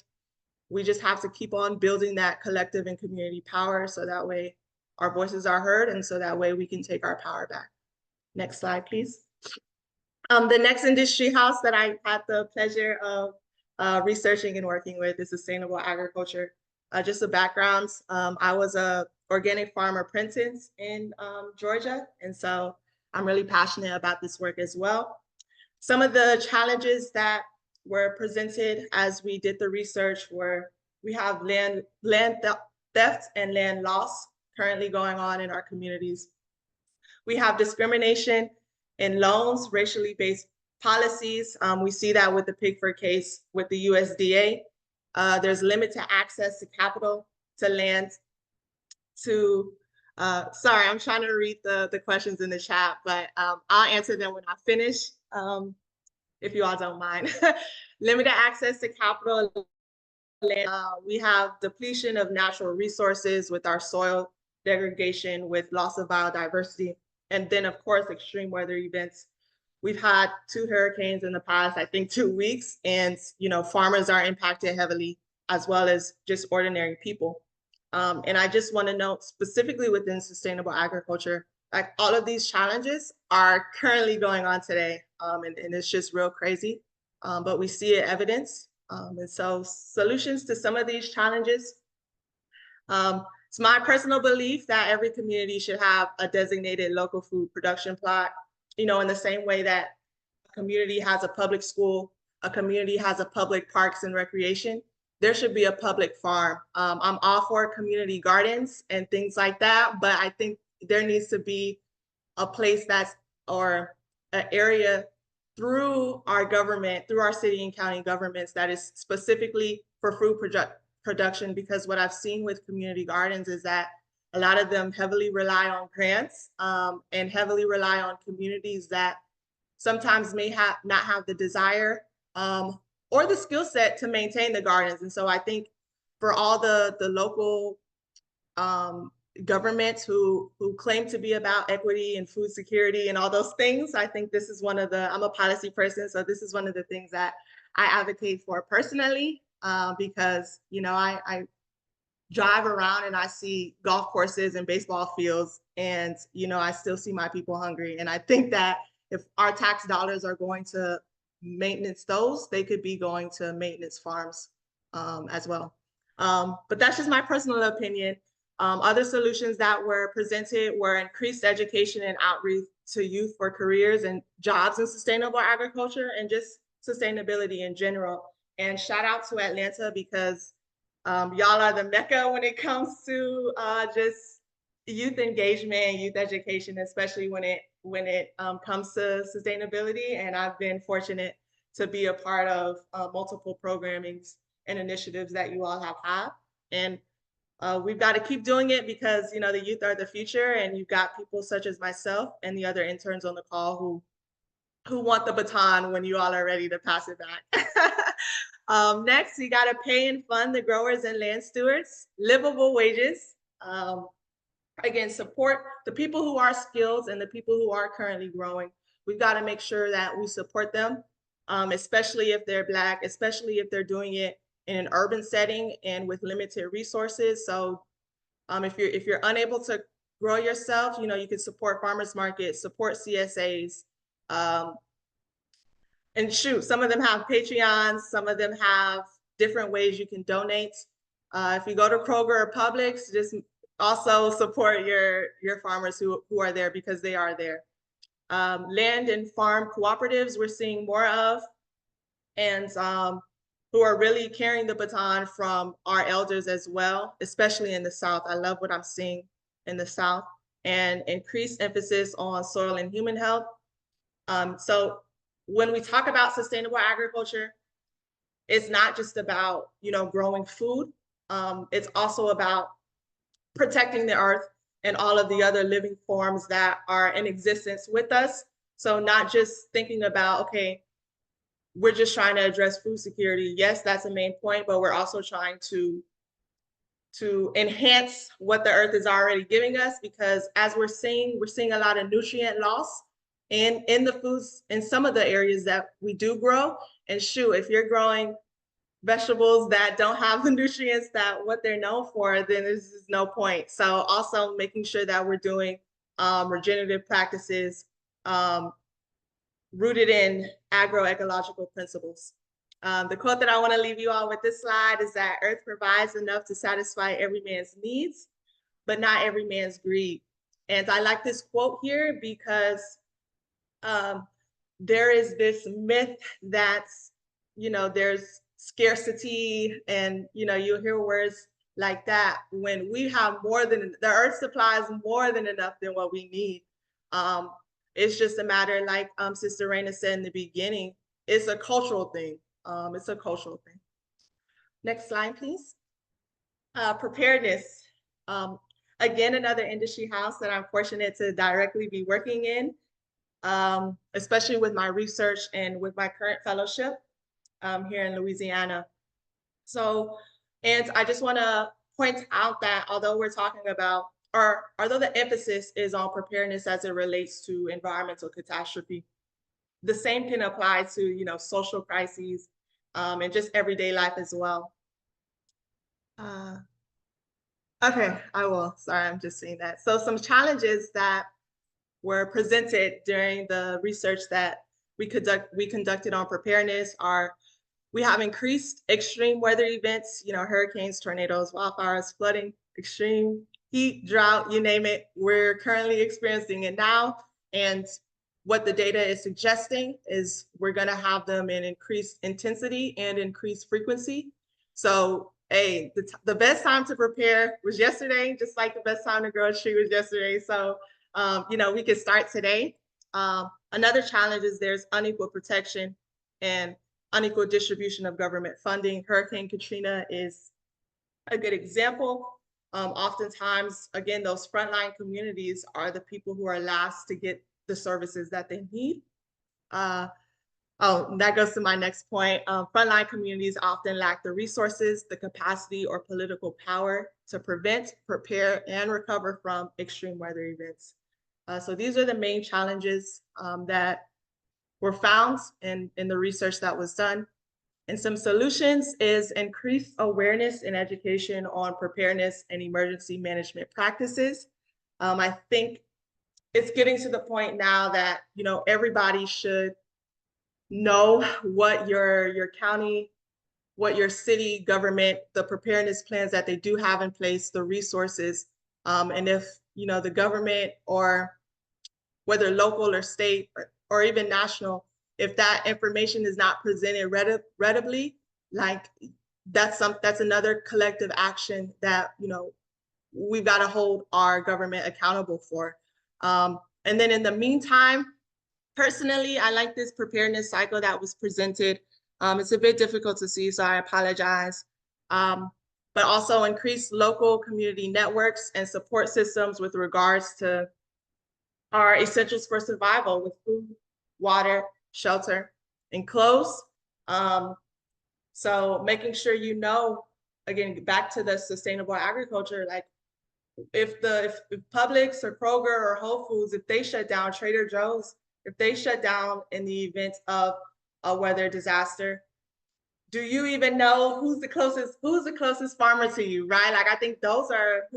we just have to keep on building that collective and community power so that way our voices are heard and so that way we can take our power back. Next slide, please. The next industry house that I had the pleasure of researching and working with is sustainable agriculture. Just the backgrounds, I was a organic farm apprentice in Georgia, and so I'm really passionate about this work as well. Some of the challenges that were presented as we did the research were we have land theft and land loss currently going on in our communities. We have discrimination in loans, racially based policies. We see that with the Pigford case with the USDA. There's limited access to capital, to land, to, sorry, I'm trying to read the questions in the chat, but I'll answer them when I finish, if you all don't mind. Limited access to capital. We have depletion of natural resources with our soil degradation, with loss of biodiversity, and then of course, extreme weather events. We've had 2 hurricanes in the past, I think 2 weeks, and farmers are impacted heavily, as well as just ordinary people. And I just want to note specifically within sustainable agriculture, like all of these challenges are currently going on today, and it's just real crazy, but we see it evidence. And so solutions to some of these challenges, it's my personal belief that every community should have a designated local food production plot, in the same way that a community has a public school, a community has a public parks and recreation, there should be a public farm. I'm all for community gardens and things like that, but I think there needs to be a place or an area through our government, through our city and county governments that is specifically for food production, because what I've seen with community gardens is that a lot of them heavily rely on grants and heavily rely on communities that sometimes may not have the desire or the skill set to maintain the gardens. And so I think for all the local governments who claim to be about equity and food security and all those things, I think this is one of the, I'm a policy person, so this is one of the things that I advocate for personally, because, you know, I drive around and I see golf courses and baseball fields, and, you know, I still see my people hungry. And I think that if our tax dollars are going to maintenance those, they could be going to maintenance farms as well. But that's just my personal opinion. Other solutions that were presented were increased education and outreach to youth for careers and jobs in sustainable agriculture and just sustainability in general. And shout out to Atlanta, because y'all are the mecca when it comes to just youth engagement, youth education, especially when it comes to sustainability. And I've been fortunate to be a part of multiple programmings and initiatives that you all have had. And we've got to keep doing it, because, you know, the youth are the future, and you've got people such as myself and the other interns on the call who want the baton when you all are ready to pass it back. Next, we got to pay and fund the growers and land stewards, livable wages. Again, support the people who are skilled and the people who are currently growing. We've got to make sure that we support them, especially if they're Black, especially if they're doing it in an urban setting and with limited resources. So if you're unable to grow yourself, you know, you can support farmers markets, support CSAs. And shoot, some of them have Patreons, some of them have different ways you can donate. If you go to Kroger or Publix, just also support your farmers who are there, because they are there. Land and farm cooperatives we're seeing more of, and who are really carrying the baton from our elders as well, especially in the South. I love what I'm seeing in the South, and increased emphasis on soil and human health. So when we talk about sustainable agriculture, it's not just about, you know, growing food. It's also about protecting the earth and all of the other living forms that are in existence with us. So not just thinking about, okay, we're just trying to address food security. Yes, that's a main point, but we're also trying to enhance what the earth is already giving us, because as we're seeing a lot of nutrient loss in the foods in some of the areas that we do grow. And shoot, if you're growing vegetables that don't have the nutrients that what they're known for, then there's no point. So also making sure that we're doing regenerative practices rooted in agroecological principles. The quote that I want to leave you all with this slide is that earth provides enough to satisfy every man's needs, but not every man's greed. And I like this quote here because there is this myth that, you know, there's scarcity, and, you know, you'll hear words like that when we have more than, the earth supplies more than enough than what we need. It's just a matter, like Sister Raina said in the beginning, it's a cultural thing. It's a cultural thing. Next slide, please. Preparedness. Again, another industry house that I'm fortunate to directly be working in, especially with my research and with my current fellowship here in Louisiana. So, and I just want to point out that although we're talking about, or although the emphasis is on preparedness as it relates to environmental catastrophe, the same can apply to, you know, social crises and just everyday life as well. Okay, I will. Sorry, I'm just seeing that. So some challenges that were presented during the research that we conducted on preparedness are, we have increased extreme weather events, you know, hurricanes, tornadoes, wildfires, flooding, extreme heat, drought, you name it. We're currently experiencing it now. And what the data is suggesting is we're going to have them in increased intensity and increased frequency. So, hey, the best time to prepare was yesterday, just like the best time to grow a tree was yesterday. So, you know, we can start today. Another challenge is there's unequal protection and unequal distribution of government funding. Hurricane Katrina is a good example. Oftentimes, again, those frontline communities are the people who are last to get the services that they need. Oh, that goes to my next point. Frontline communities often lack the resources, the capacity, or political power to prevent, prepare, and recover from extreme weather events. So these are the main challenges that were found in the research that was done. And some solutions is increased awareness and education on preparedness and emergency management practices. I think it's getting to the point now that, you know, everybody should know what your county, what your city government, the preparedness plans that they do have in place, the resources, and if, you know, the government, or whether local or state or even national, if that information is not presented readily, like that's another collective action that, you know, we've got to hold our government accountable for. And then in the meantime, personally, I like this preparedness cycle that was presented. It's a bit difficult to see, so I apologize. But also increase local community networks and support systems with regards to our essentials for survival with food, water, shelter, and clothes. So making sure, you know, again, back to the sustainable agriculture, like if Publix or Kroger or Whole Foods, if they shut down, Trader Joe's, if they shut down in the event of a weather disaster, do you even know who's the closest farmer to you, right? Like I think those are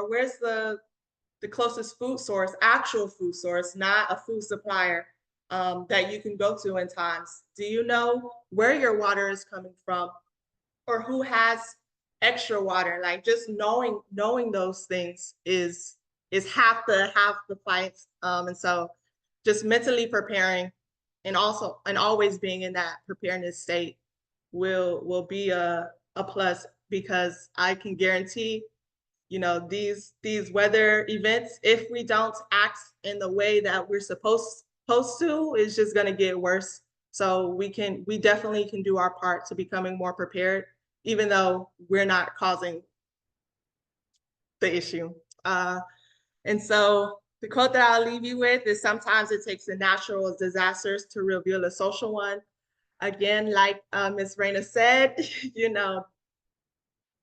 where's the closest food source, actual food source, not a food supplier that you can go to in times. Do you know where your water is coming from, or who has extra water? Like just knowing those things is half the fight. And so just mentally preparing and always being in that preparedness state will be a plus, because I can guarantee, you know, these weather events, if we don't act in the way that we're supposed to, it's just going to get worse. So we definitely can do our part to becoming more prepared, even though we're not causing the issue. And so the quote that I'll leave you with is, sometimes it takes the natural disasters to reveal a social one. Again, like Ms. Raina said, you know,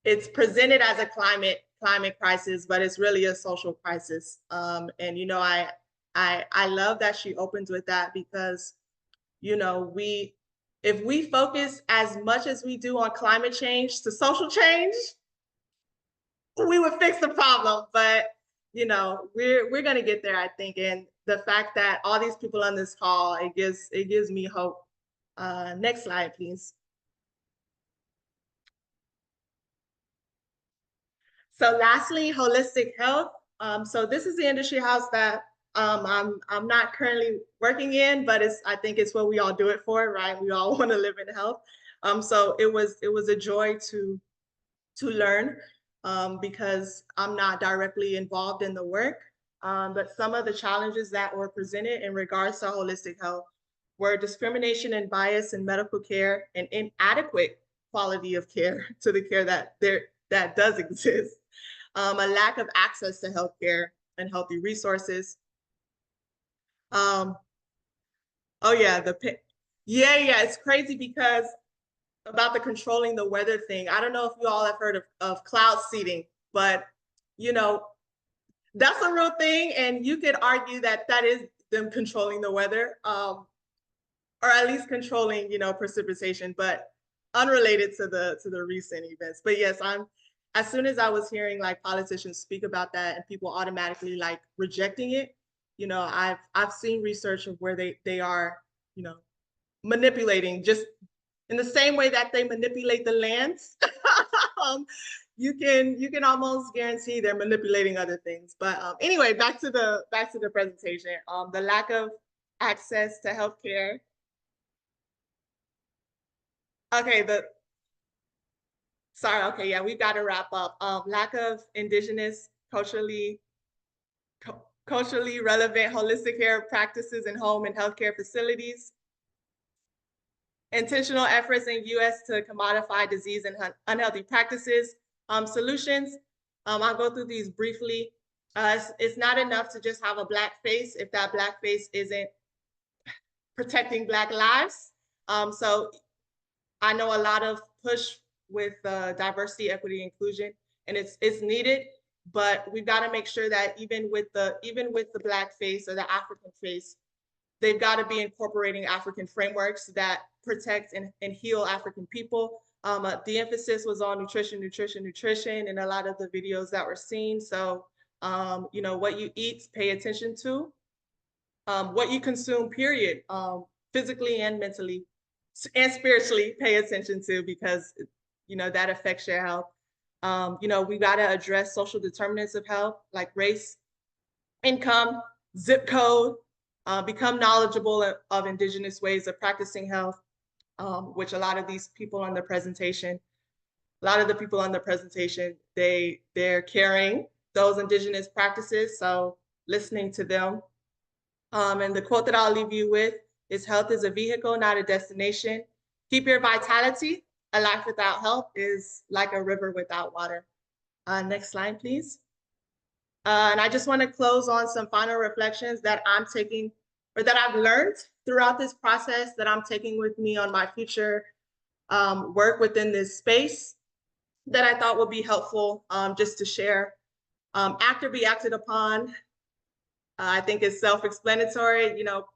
it's presented as a climate crisis, but it's really a social crisis. And you know, I love that she opens with that, because, you know, if we focus as much as we do on climate change to social change, we would fix the problem. But you know, we're gonna get there, I think. And the fact that all these people on this call, it gives me hope. Next slide, please. So lastly, holistic health. So this is the industry house that I'm not currently working in, but I think it's what we all do it for, right? We all want to live in health. So it was a joy to learn, because I'm not directly involved in the work. But some of the challenges that were presented in regards to holistic health were discrimination and bias in medical care and inadequate quality of care to the care that does exist. A lack of access to healthcare and healthy resources. Oh yeah, it's crazy, because about the controlling the weather thing. I don't know if you all have heard of cloud seeding, but you know, that's a real thing, and you could argue that is them controlling the weather, or at least controlling, you know, precipitation, but unrelated to the recent events. But yes, as soon as I was hearing like politicians speak about that and people automatically like rejecting it, you know, I've seen research of where they are, you know, manipulating, just in the same way that they manipulate the lands. You can almost guarantee they're manipulating other things. But anyway, back to the presentation. The lack of access to healthcare. Okay, sorry, okay, yeah, we've got to wrap up. Lack of indigenous, culturally relevant holistic care practices in home and healthcare facilities. Intentional efforts in U.S. to commodify disease and unhealthy practices. Solutions, I'll go through these briefly. It's not enough to just have a Black face if that Black face isn't protecting Black lives. So I know a lot of push with diversity, equity, inclusion, and it's needed, but we've got to make sure that even with the Black face or the African face, they've got to be incorporating African frameworks that protect and heal African people. The emphasis was on nutrition, nutrition, nutrition in a lot of the videos that were seen. So, you know, what you eat, pay attention to. What you consume, period, physically and mentally and spiritually, pay attention to, because, you know, that affects your health. You know, we got to address social determinants of health, like race, income, zip code, become knowledgeable of indigenous ways of practicing health, which a lot of these people on the presentation, they're carrying those indigenous practices. So listening to them. And the quote that I'll leave you with is, health is a vehicle, not a destination. Keep your vitality. A life without health is like a river without water. Next slide, please. And I just want to close on some final reflections that I'm taking, or that I've learned throughout this process, that I'm taking with me on my future work within this space, that I thought would be helpful just to share. Act or be acted upon. I think it's self-explanatory. You know,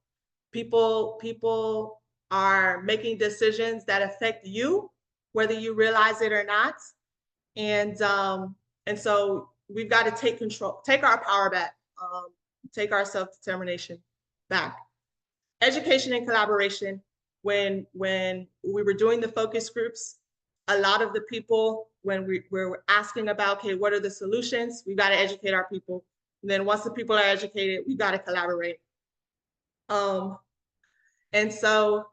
people are making decisions that affect you, whether you realize it or not. And so we've got to take control, take our power back, take our self-determination back. Education and collaboration. When we were doing the focus groups, a lot of the people, when we were asking about, okay, what are the solutions? We got to educate our people. And then once the people are educated, we got to collaborate. And so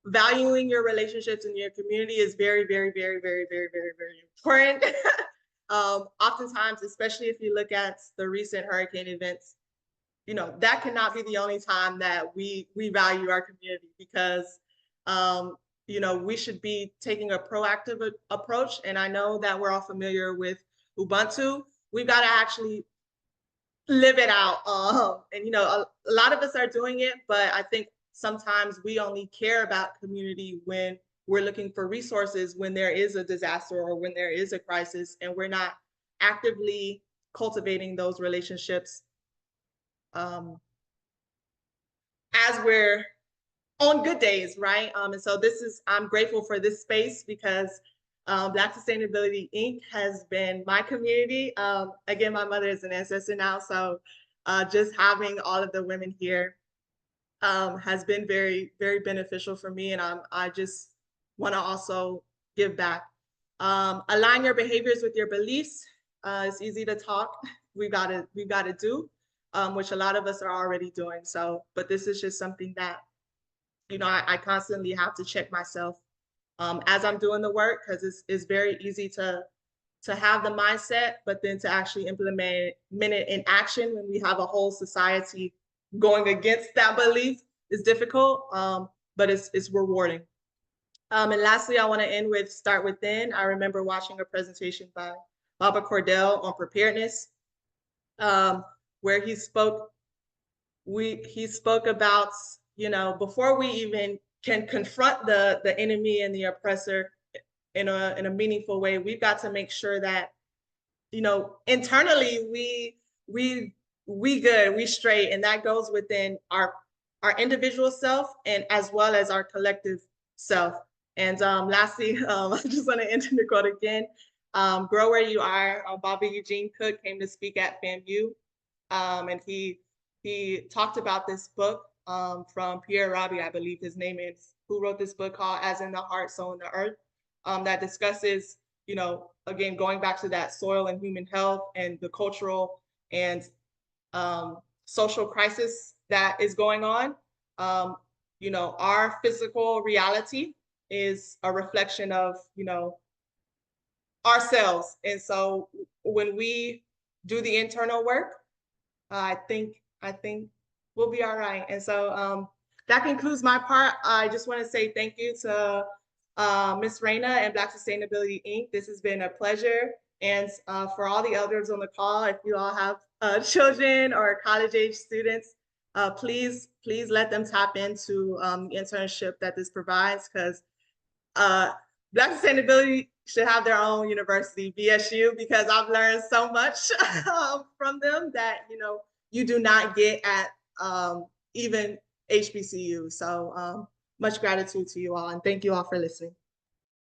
valuing your relationships in your community is very, very, very, very, very, very, very important. Oftentimes, especially if you look at the recent hurricane events, you know, that cannot be the only time that we value our community, because, you know, we should be taking a proactive approach. And I know that we're all familiar with Ubuntu. We've got to actually live it out. And, you know, a lot of us are doing it, but I think sometimes we only care about community when we're looking for resources, when there is a disaster or when there is a crisis, and we're not actively cultivating those relationships as we're on good days, right? And so I'm grateful for this space, because Black Sustainability Inc. has been my community. Again, my mother is an ancestor now, so just having all of the women here has been very, very beneficial for me, and I just want to also give back. Align your behaviors with your beliefs. It's easy to talk. We've got to do, which a lot of us are already doing. So, but this is just something that, you know, I constantly have to check myself as I'm doing the work, because it's very easy to have the mindset, but then to actually implement it in action when we have a whole society going against that belief is difficult, but it's rewarding. And lastly, I want to end with start within. I remember watching a presentation by Baba Cordell on preparedness, where he spoke about, you know, before we even can confront the enemy and the oppressor in a meaningful way, we've got to make sure that, you know, internally we good, we straight, and that goes within our individual self and as well as our collective self. And lastly, I just want to end in the quote again. Grow where you are. Bobby Eugene Cook came to speak at FAMU, and he talked about this book from Pierre Rabhi, I believe his name is, who wrote this book called As in the Heart, So in the Earth, that discusses, you know, again, going back to that soil and human health and the cultural and social crisis that is going on. You know, our physical reality is a reflection of, you know, ourselves. And so when we do the internal work, I think we'll be all right. And so that concludes my part. I just want to say thank you to Ms. Raina and Black Sustainability Inc. This has been a pleasure. And for all the elders on the call, if you all have children or college-age students, please let them tap into the internship that this provides, because Black Sustainability should have their own university, BSU, because I've learned so much from them that, you know, you do not get at even HBCU. So much gratitude to you all, and thank you all for listening.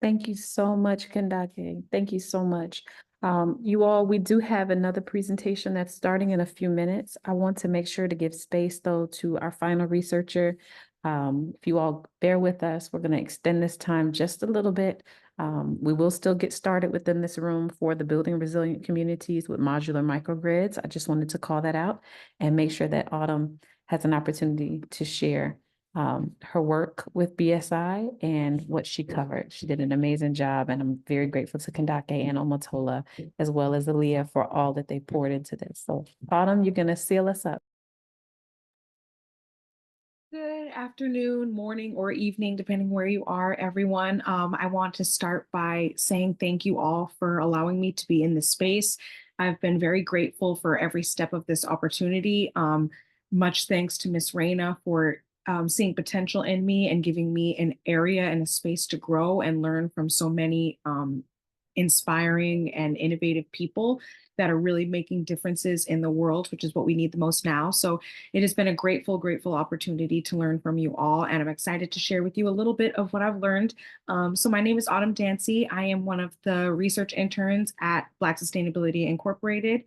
Thank you so much, Kandake. Thank you so much. You all, we do have another presentation that's starting in a few minutes. I want to make sure to give space, though, to our final researcher. If you all bear with us, we're going to extend this time just a little bit. We will still get started within this room for the Building Resilient Communities with Modular Microgrids. I just wanted to call that out and make sure that Autumn has an opportunity to share her work with BSI and what she covered. She did an amazing job, and I'm very grateful to Kandake and Omotola, as well as Aaliyah, for all that they poured into this. So Autumn, you're gonna seal us up. Good afternoon, morning, or evening, depending where you are, everyone. I want to start by saying thank you all for allowing me to be in this space. I've been very grateful for every step of this opportunity. Much thanks to Miss Raina for seeing potential in me and giving me an area and a space to grow and learn from so many inspiring and innovative people that are really making differences in the world, which is what we need the most now. So it has been a grateful, grateful opportunity to learn from you all. And I'm excited to share with you a little bit of what I've learned. So my name is Autumn Dancy. I am one of the research interns at Black Sustainability Incorporated.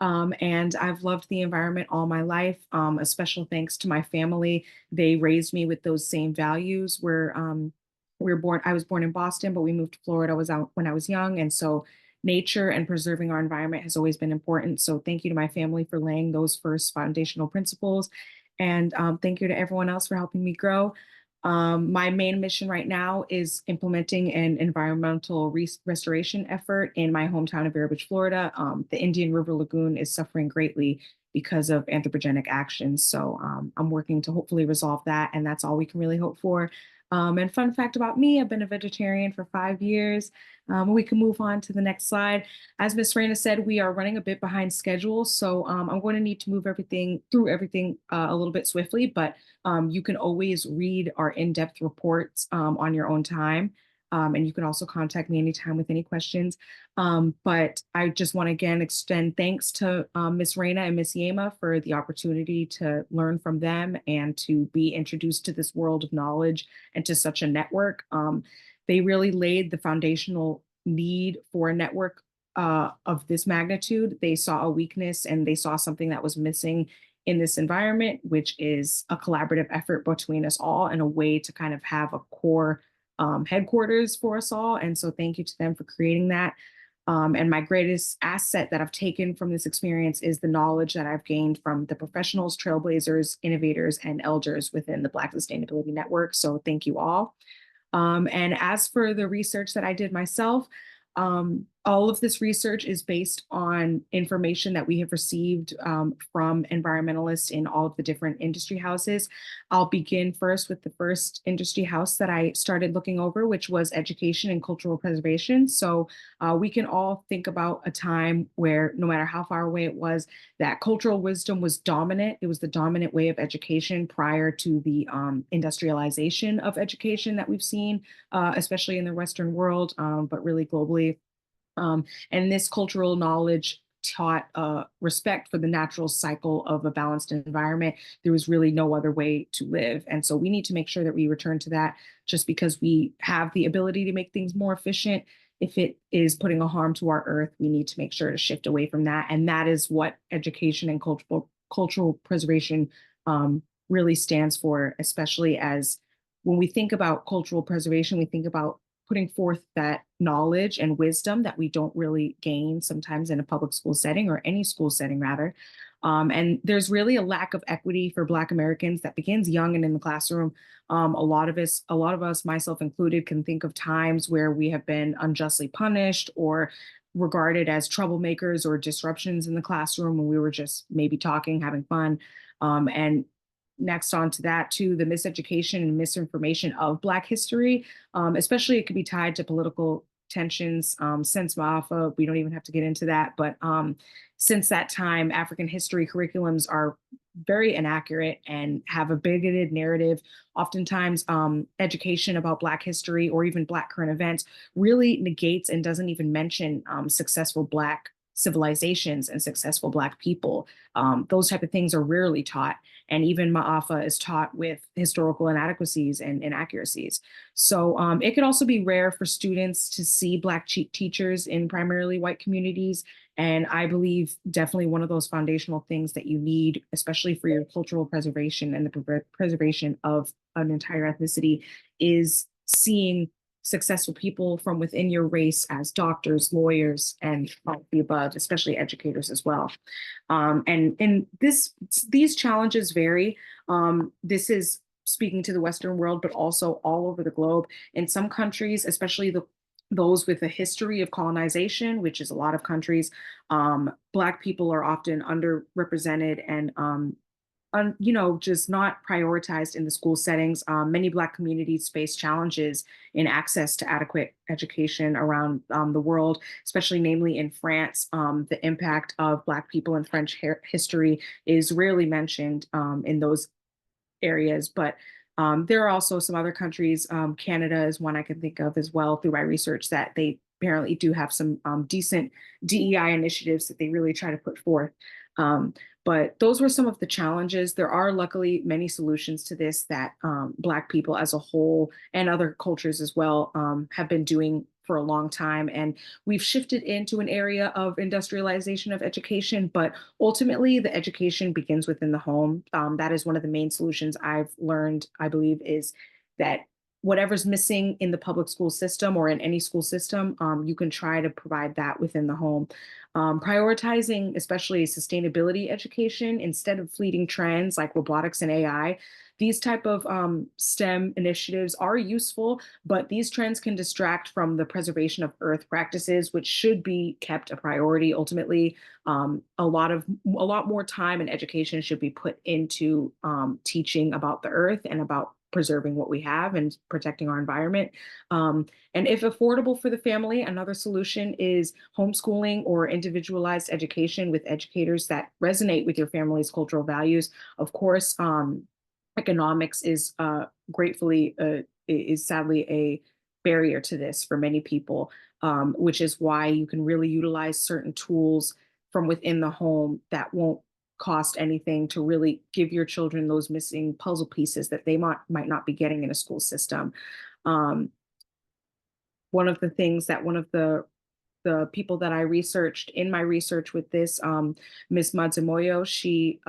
And I've loved the environment all my life. A special thanks to my family. They raised me with those same values. I was born in Boston, but we moved to Florida when I was young. And so nature and preserving our environment has always been important. So thank you to my family for laying those first foundational principles. And thank you to everyone else for helping me grow. My main mission right now is implementing an environmental restoration effort in my hometown of Vero Beach, Florida. The Indian River Lagoon is suffering greatly because of anthropogenic actions. So I'm working to hopefully resolve that. And that's all we can really hope for. And fun fact about me, I've been a vegetarian for 5 years. We can move on to the next slide. As Ms. Raina said, we are running a bit behind schedule. So I'm going to need to move through everything a little bit swiftly, but you can always read our in-depth reports on your own time. And you can also contact me anytime with any questions. But I just want to again extend thanks to Ms. Raina and Ms. Yema for the opportunity to learn from them and to be introduced to this world of knowledge and to such a network. They really laid the foundational need for a network of this magnitude. They saw a weakness and they saw something that was missing in this environment, which is a collaborative effort between us all and a way to kind of have a core headquarters for us all. And so thank you to them for creating that. And my greatest asset that I've taken from this experience is the knowledge that I've gained from the professionals, trailblazers, innovators, and elders within the Black Sustainability Network. So thank you all. And as for the research that I did myself, all of this research is based on information that we have received from environmentalists in all of the different industry houses. I'll begin first with the first industry house that I started looking over, which was education and cultural preservation. So we can all think about a time where no matter how far away it was, that cultural wisdom was dominant. It was the dominant way of education prior to the industrialization of education that we've seen, especially in the Western world, but really globally. And this cultural knowledge taught respect for the natural cycle of a balanced environment. There was really no other way to live. And so we need to make sure that we return to that. Just because we have the ability to make things more efficient, if it is putting a harm to our earth, we need to make sure to shift away from that. And that is what education and cultural preservation really stands for, especially as when we think about cultural preservation, we think about putting forth that knowledge and wisdom that we don't really gain sometimes in a public school setting or any school setting rather. And there's really a lack of equity for Black Americans that begins young and in the classroom. A lot of us, myself included, can think of times where we have been unjustly punished or regarded as troublemakers or disruptions in the classroom when we were just maybe talking, having fun. And next on to that too, the miseducation and misinformation of Black history, especially it could be tied to political tensions. Since Maafa, we don't even have to get into that, but since that time, African history curriculums are very inaccurate and have a bigoted narrative. Oftentimes, education about Black history or even Black current events really negates and doesn't even mention successful Black civilizations and successful Black people. Those type of things are rarely taught. And even Ma'afa is taught with historical inadequacies and inaccuracies. So it could also be rare for students to see Black teachers in primarily white communities. And I believe definitely one of those foundational things that you need, especially for your cultural preservation and the preservation of an entire ethnicity, is seeing successful people from within your race as doctors, lawyers, and all of the above, especially educators as well. And these challenges vary. This is speaking to the Western world, but also all over the globe. In some countries, especially those with a history of colonization, which is a lot of countries, Black people are often underrepresented and just not prioritized in the school settings. Many Black communities face challenges in access to adequate education around the world, especially namely in France. The impact of Black people in French history is rarely mentioned in those areas, but there are also some other countries. Canada is one I can think of as well through my research, that they apparently do have some decent DEI initiatives that they really try to put forth. But those were some of the challenges. There are luckily many solutions to this that Black people as a whole and other cultures as well have been doing for a long time. And we've shifted into an area of industrialization of education, but ultimately the education begins within the home. That is one of the main solutions I've learned, I believe, is that whatever's missing in the public school system or in any school system, you can try to provide that within the home. Prioritizing especially sustainability education instead of fleeting trends like robotics and AI. These type of STEM initiatives are useful, but these trends can distract from the preservation of earth practices, which should be kept a priority. Ultimately, a lot more time and education should be put into teaching about the earth and about preserving what we have and protecting our environment. And if affordable for the family, another solution is homeschooling or individualized education with educators that resonate with your family's cultural values. Of course, economics is sadly a barrier to this for many people, which is why you can really utilize certain tools from within the home that won't cost anything to really give your children those missing puzzle pieces that they might not be getting in a school system. One of the things that one of the people that I researched in my research with this, Ms. Madzumoyo, she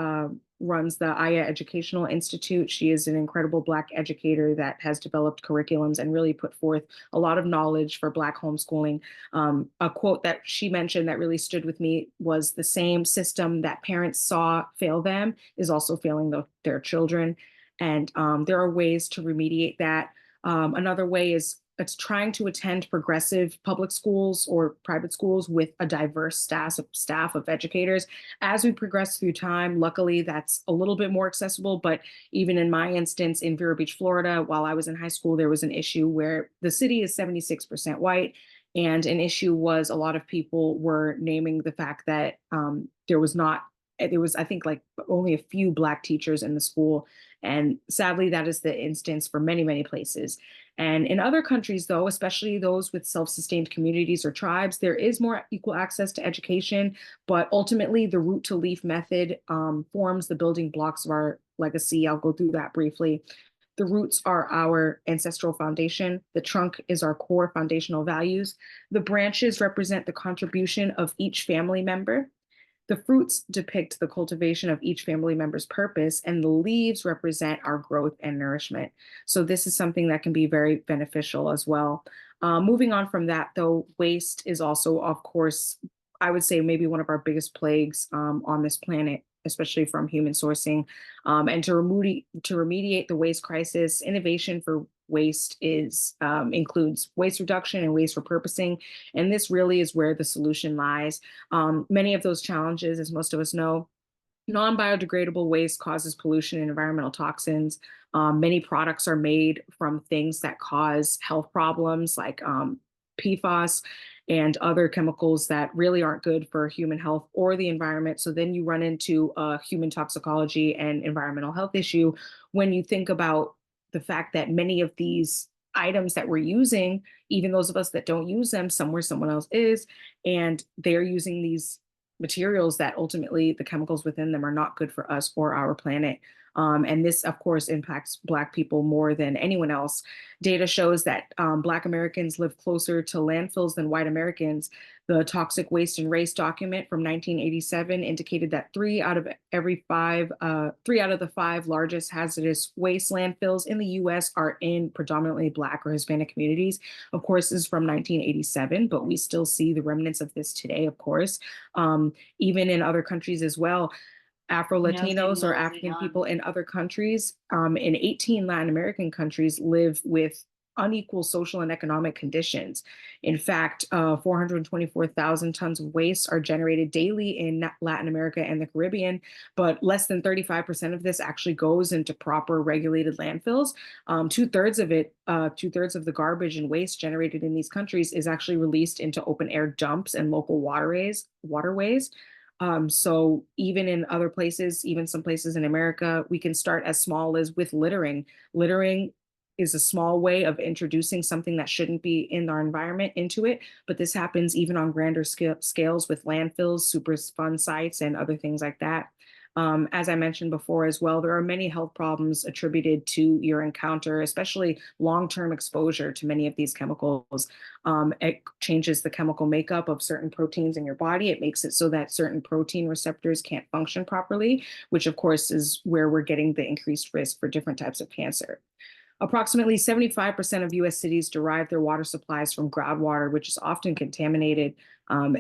runs the Aya Educational Institute. She is an incredible Black educator that has developed curriculums and really put forth a lot of knowledge for Black homeschooling. A quote that she mentioned that really stood with me was, the same system that parents saw fail them is also failing their children. And there are ways to remediate that. Another way is it's trying to attend progressive public schools or private schools with a diverse staff of educators. As we progress through time, luckily that's a little bit more accessible, but even in my instance in Vero Beach, Florida, while I was in high school, there was an issue where the city is 76% white. And an issue was a lot of people were naming the fact that there was, I think, like only a few Black teachers in the school. And sadly, that is the instance for many, many places. And in other countries, though, especially those with self-sustained communities or tribes, there is more equal access to education. But ultimately, the root to leaf method forms the building blocks of our legacy. I'll go through that briefly. The roots are our ancestral foundation. The trunk is our core foundational values. The branches represent the contribution of each family member. The fruits depict the cultivation of each family member's purpose, and the leaves represent our growth and nourishment. So this is something that can be very beneficial as well. Moving on from that, though, waste is also, of course, I would say maybe one of our biggest plagues on this planet, especially from human sourcing. And to remediate the waste crisis, innovation for waste includes waste reduction and waste repurposing. And this really is where the solution lies. Many of those challenges, as most of us know, non-biodegradable waste causes pollution and environmental toxins. Many products are made from things that cause health problems like PFAS and other chemicals that really aren't good for human health or the environment. So then you run into a human toxicology and environmental health issue when you think about the fact that many of these items that we're using, even those of us that don't use them, somewhere someone else is, and they're using these materials that ultimately the chemicals within them are not good for us or our planet. And this, of course, impacts Black people more than anyone else. Data shows that Black Americans live closer to landfills than white Americans. The Toxic Waste and Race document from 1987 indicated that three out of the five largest hazardous waste landfills in the US are in predominantly Black or Hispanic communities. Of course, this is from 1987, but we still see the remnants of this today, of course, even in other countries as well. Afro-Latinos or African people in other countries, in 18 Latin American countries, live with unequal social and economic conditions. In fact, 424,000 tons of waste are generated daily in Latin America and the Caribbean, but less than 35% of this actually goes into proper regulated landfills. Two-thirds of the garbage and waste generated in these countries is actually released into open air dumps and local waterways. So even in other places, even some places in America, we can start as small as with littering. Littering is a small way of introducing something that shouldn't be in our environment into it, but this happens even on grander scales with landfills, Superfund sites, and other things like that. As I mentioned before as well, there are many health problems attributed to your encounter, especially long-term exposure to many of these chemicals. It changes the chemical makeup of certain proteins in your body. It makes it so that certain protein receptors can't function properly, which of course is where we're getting the increased risk for different types of cancer. Approximately 75% of US cities derive their water supplies from groundwater, which is often contaminated,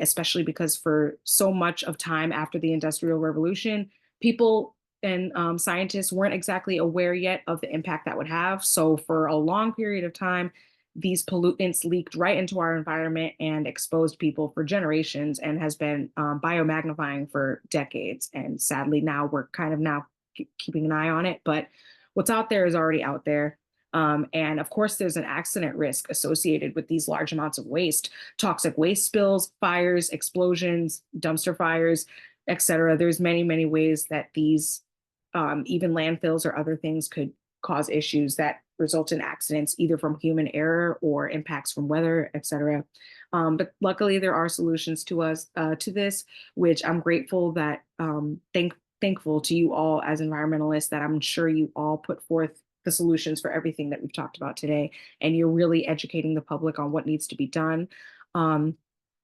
especially because for so much of time after the Industrial Revolution, people and scientists weren't exactly aware yet of the impact that would have. So for a long period of time, these pollutants leaked right into our environment and exposed people for generations and has been biomagnifying for decades. And sadly, now we're kind of now keeping an eye on it, but what's out there is already out there. And of course, there's an accident risk associated with these large amounts of waste, toxic waste spills, fires, explosions, dumpster fires, et cetera. There's many, many ways that these, even landfills or other things could cause issues that result in accidents, either from human error or impacts from weather, et cetera. But luckily, there are solutions to this, which I'm grateful that, thankful to you all as environmentalists that I'm sure you all put forth the solutions for everything that we've talked about today. And you're really educating the public on what needs to be done.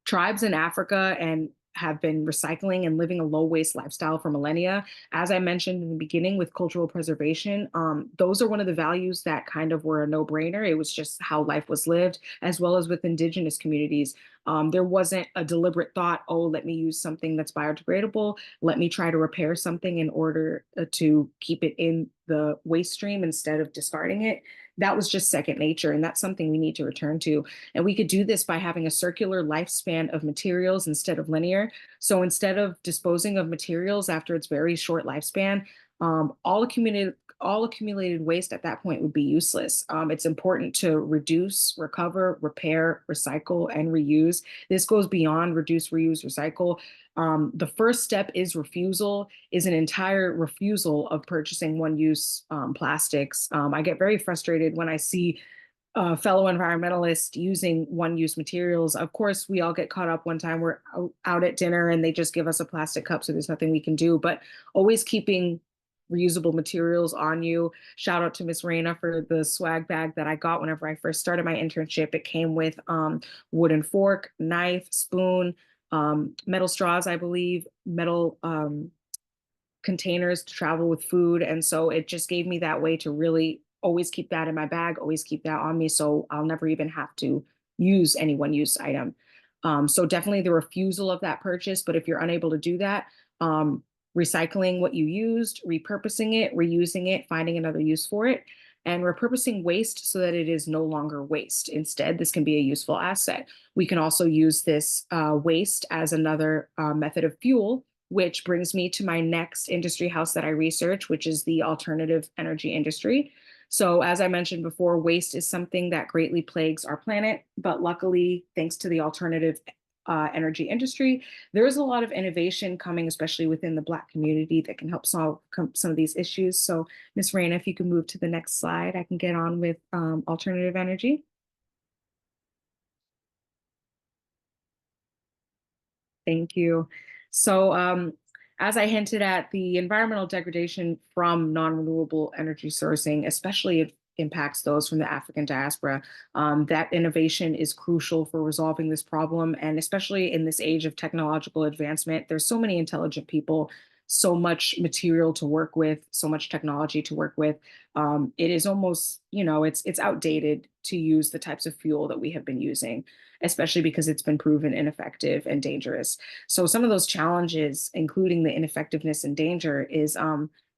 Tribes in Africa and have been recycling and living a low waste lifestyle for millennia. As I mentioned in the beginning with cultural preservation, those are one of the values that kind of were a no-brainer. It was just how life was lived, as well as with indigenous communities. There wasn't a deliberate thought, oh, let me use something that's biodegradable. Let me try to repair something in order to keep it in the waste stream instead of discarding it. That was just second nature, and that's something we need to return to. And we could do this by having a circular lifespan of materials instead of linear. So instead of disposing of materials after its very short lifespan, all accumulated waste at that point would be useless. It's important to reduce, recover, repair, recycle, and reuse. This goes beyond reduce, reuse, recycle. The first step is an entire refusal of purchasing one-use plastics. I get very frustrated when I see fellow environmentalists using one-use materials. Of course, we all get caught up one time we're out at dinner and they just give us a plastic cup, so there's nothing we can do, but always keeping reusable materials on you. Shout out to Miss Raina for the swag bag that I got whenever I first started my internship. It came with wooden fork, knife, spoon, metal straws, I believe, metal containers to travel with food. And so it just gave me that way to really always keep that in my bag, always keep that on me. So I'll never even have to use any one-use item. So definitely the refusal of that purchase. But if you're unable to do that, recycling what you used, repurposing it, reusing it, finding another use for it, and repurposing waste so that it is no longer waste. Instead, this can be a useful asset. We can also use this waste as another method of fuel, which brings me to my next industry house that I research, which is the alternative energy industry. So as I mentioned before, waste is something that greatly plagues our planet, but luckily, thanks to the alternative energy industry. There is a lot of innovation coming, especially within the Black community, that can help solve some of these issues. So, Ms. Raina, if you can move to the next slide, I can get on with alternative energy. Thank you. So, as I hinted at, the environmental degradation from non-renewable energy sourcing, especially if impacts those from the African diaspora. That innovation is crucial for resolving this problem. And especially in this age of technological advancement, there's so many intelligent people, so much material to work with, so much technology to work with. It is almost, it's outdated to use the types of fuel that we have been using, especially because it's been proven ineffective and dangerous. So some of those challenges, including the ineffectiveness and danger, is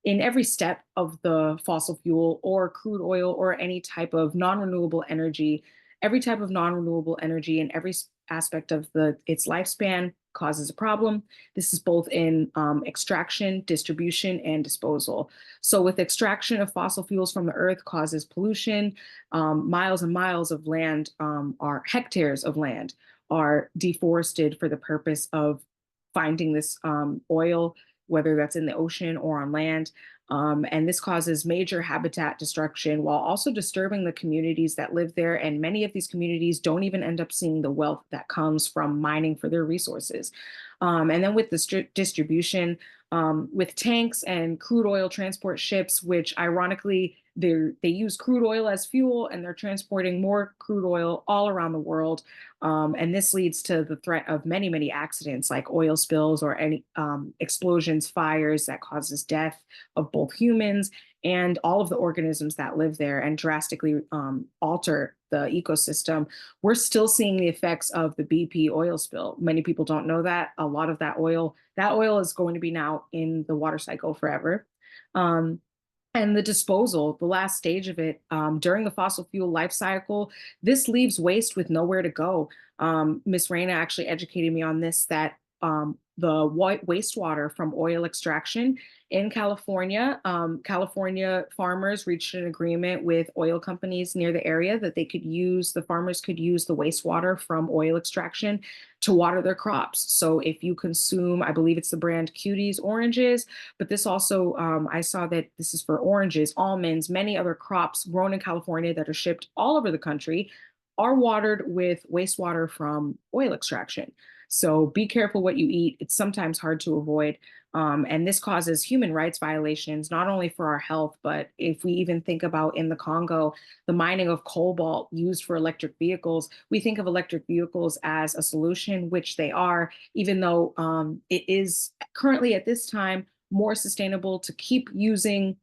in every step of the fossil fuel or crude oil or any type of non-renewable energy. Every type of non-renewable energy in every aspect of its lifespan causes a problem. This is both in extraction, distribution, and disposal. So with extraction of fossil fuels from the earth causes pollution. Miles and miles of land, hectares of land are deforested for the purpose of finding this oil, whether that's in the ocean or on land. And this causes major habitat destruction while also disturbing the communities that live there. And many of these communities don't even end up seeing the wealth that comes from mining for their resources. And then with the distribution, with tanks and crude oil transport ships, which ironically, they use crude oil as fuel, and they're transporting more crude oil all around the world. And this leads to the threat of many, many accidents like oil spills or any explosions, fires that causes death of both humans and all of the organisms that live there and drastically alter the ecosystem. We're still seeing the effects of the BP oil spill. Many people don't know that. A lot of that oil is going to be now in the water cycle forever. And the disposal, the last stage of it, during the fossil fuel life cycle, this leaves waste with nowhere to go. Ms. Raina actually educated me on this, that the wastewater from oil extraction in California, California farmers reached an agreement with oil companies near the area that the farmers could use the wastewater from oil extraction to water their crops. So if you consume, I believe it's the brand Cuties oranges, but this also, I saw that this is for oranges, almonds, many other crops grown in California that are shipped all over the country, are watered with wastewater from oil extraction. So be careful what you eat. It's sometimes hard to avoid. And this causes human rights violations, not only for our health, but if we even think about in the Congo, the mining of cobalt used for electric vehicles, we think of electric vehicles as a solution, which they are, even though it is currently at this time more sustainable to keep using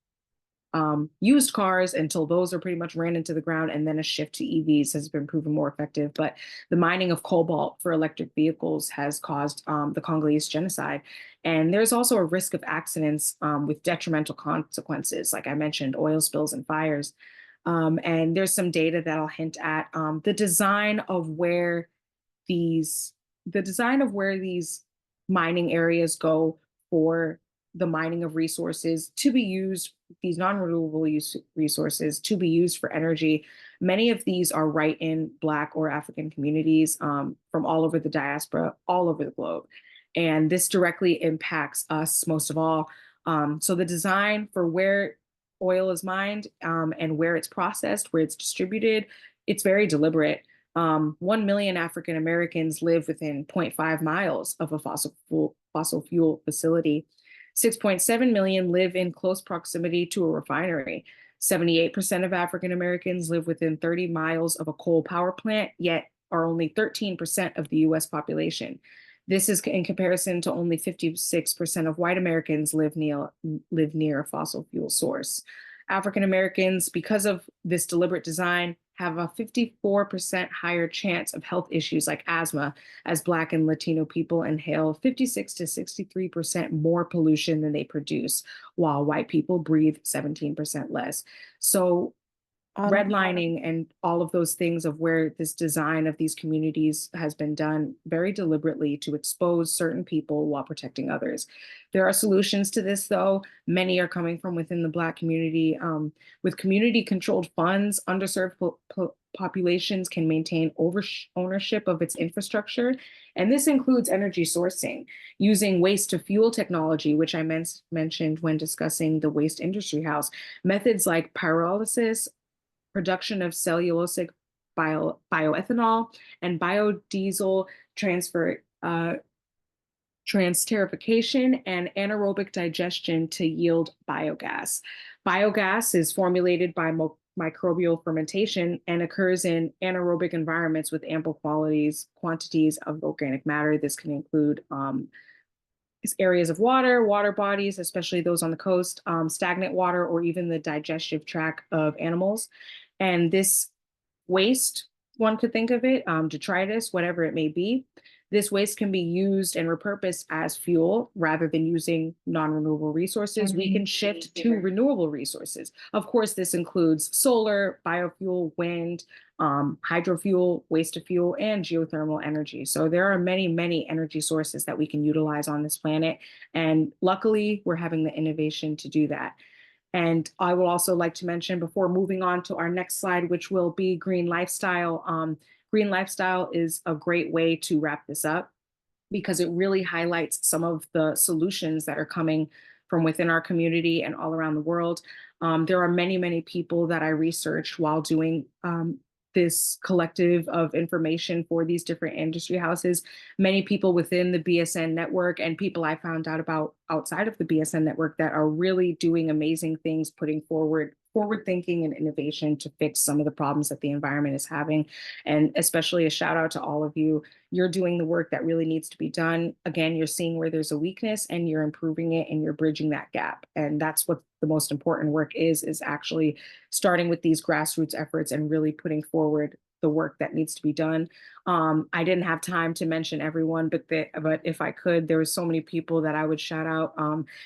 used cars until those are pretty much ran into the ground, and then a shift to EVs has been proven more effective. But the mining of cobalt for electric vehicles has caused the Congolese genocide. And there's also a risk of accidents with detrimental consequences, like I mentioned, oil spills and fires. And there's some data that I'll hint at. The design of where these mining areas go for the mining of resources to be used, these non-renewable resources to be used for energy. Many of these are right in Black or African communities from all over the diaspora, all over the globe. And this directly impacts us most of all. So the design for where oil is mined and where it's processed, where it's distributed, it's very deliberate. 1 million African Americans live within 0.5 miles of a fossil fuel facility. 6.7 million live in close proximity to a refinery. 78% of African Americans live within 30 miles of a coal power plant, yet are only 13% of the US population. This is in comparison to only 56% of white Americans live near a fossil fuel source. African Americans, because of this deliberate design, have a 54% higher chance of health issues like asthma, as Black and Latino people inhale 56 to 63% more pollution than they produce, while white people breathe 17% less. So redlining and all of those things of where this design of these communities has been done very deliberately to expose certain people while protecting others. There are solutions to this, though. Many are coming from within the Black community with community-controlled funds, underserved populations can maintain ownership of its infrastructure. And this includes energy sourcing, using waste to fuel technology, which I mentioned when discussing the waste industry house. Methods like pyrolysis, production of cellulosic bioethanol, and biodiesel transterification and anaerobic digestion to yield biogas. Biogas is formulated by microbial fermentation and occurs in anaerobic environments with ample quantities of organic matter. This can include areas of water bodies, especially those on the coast, stagnant water, or even the digestive tract of animals. And this waste, one could think of it, detritus, whatever it may be, this waste can be used and repurposed as fuel rather than using non-renewable resources. We can shift to renewable resources. Of course, this includes solar, biofuel, wind, hydrofuel, waste to fuel, and geothermal energy. So there are many, many energy sources that we can utilize on this planet. And luckily, we're having the innovation to do that. And I would also like to mention, before moving on to our next slide, which will be green lifestyle. Green lifestyle is a great way to wrap this up because it really highlights some of the solutions that are coming from within our community and all around the world. There are many, many people that I researched while doing this collective of information for these different industry houses, many people within the BSN network and people I found out about outside of the BSN network that are really doing amazing things, putting forward thinking and innovation to fix some of the problems that the environment is having. And especially a shout out to all of you. You're doing the work that really needs to be done. Again, you're seeing where there's a weakness and you're improving it and you're bridging that gap. And that's what the most important work is actually starting with these grassroots efforts and really putting forward the work that needs to be done. I didn't have time to mention everyone, but if I could, there were so many people that I would shout out.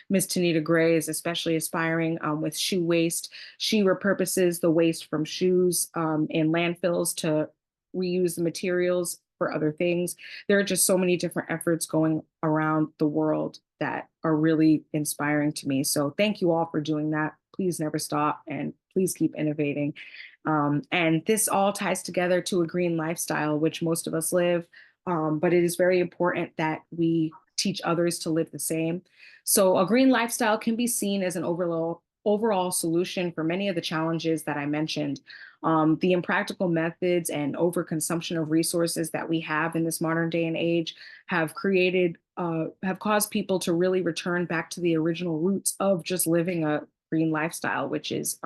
Ms. Tanita Gray is especially aspiring with shoe waste. She repurposes the waste from shoes in landfills to reuse the materials for other things. There are just so many different efforts going around the world that are really inspiring to me. So thank you all for doing that. Please never stop and please keep innovating. And this all ties together to a green lifestyle, which most of us live, but it is very important that we teach others to live the same. So a green lifestyle can be seen as an overall solution for many of the challenges that I mentioned. The impractical methods and overconsumption of resources that we have in this modern day and age have caused people to really return back to the original roots of just living a green lifestyle, which is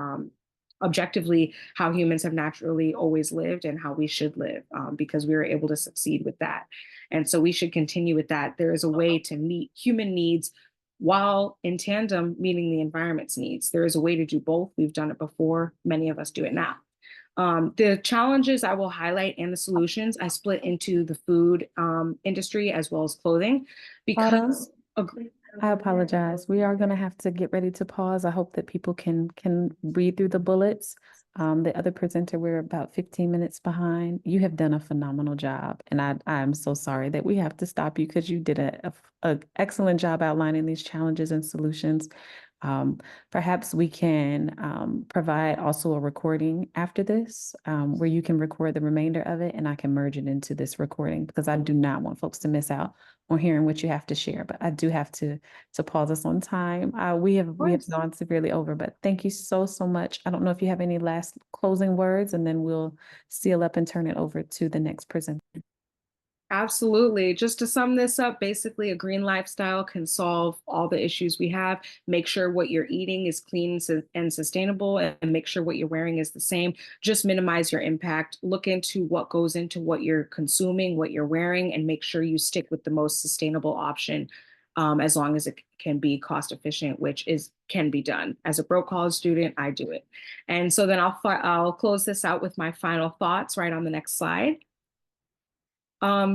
objectively how humans have naturally always lived and how we should live, because we were able to succeed with that. And so we should continue with that. There is a way to meet human needs while in tandem meeting the environment's needs. There is a way to do both. We've done it before. Many of us do it now. The challenges I will highlight and the solutions I split into the food industry as well as clothing because I apologize. We are going to have to get ready to pause. I hope that people can read through the bullets. The other presenter, we're about 15 minutes behind. You have done a phenomenal job, and I'm so sorry that we have to stop you because you did an excellent job outlining these challenges and solutions. Perhaps we can provide also a recording after this where you can record the remainder of it and I can merge it into this recording because I do not want folks to miss out on hearing what you have to share. But I do have to pause us on time. We have gone severely over, but thank you so much. I don't know if you have any last closing words and then we'll seal up and turn it over to the next presenter. Absolutely. Just to sum this up, basically a green lifestyle can solve all the issues we have. Make sure what you're eating is clean and sustainable and make sure what you're wearing is the same. Just minimize your impact. Look into what goes into what you're consuming, what you're wearing, and make sure you stick with the most sustainable option as long as it can be cost efficient, which can be done. As a broke college student, I do it. And so then I'll close this out with my final thoughts right on the next slide.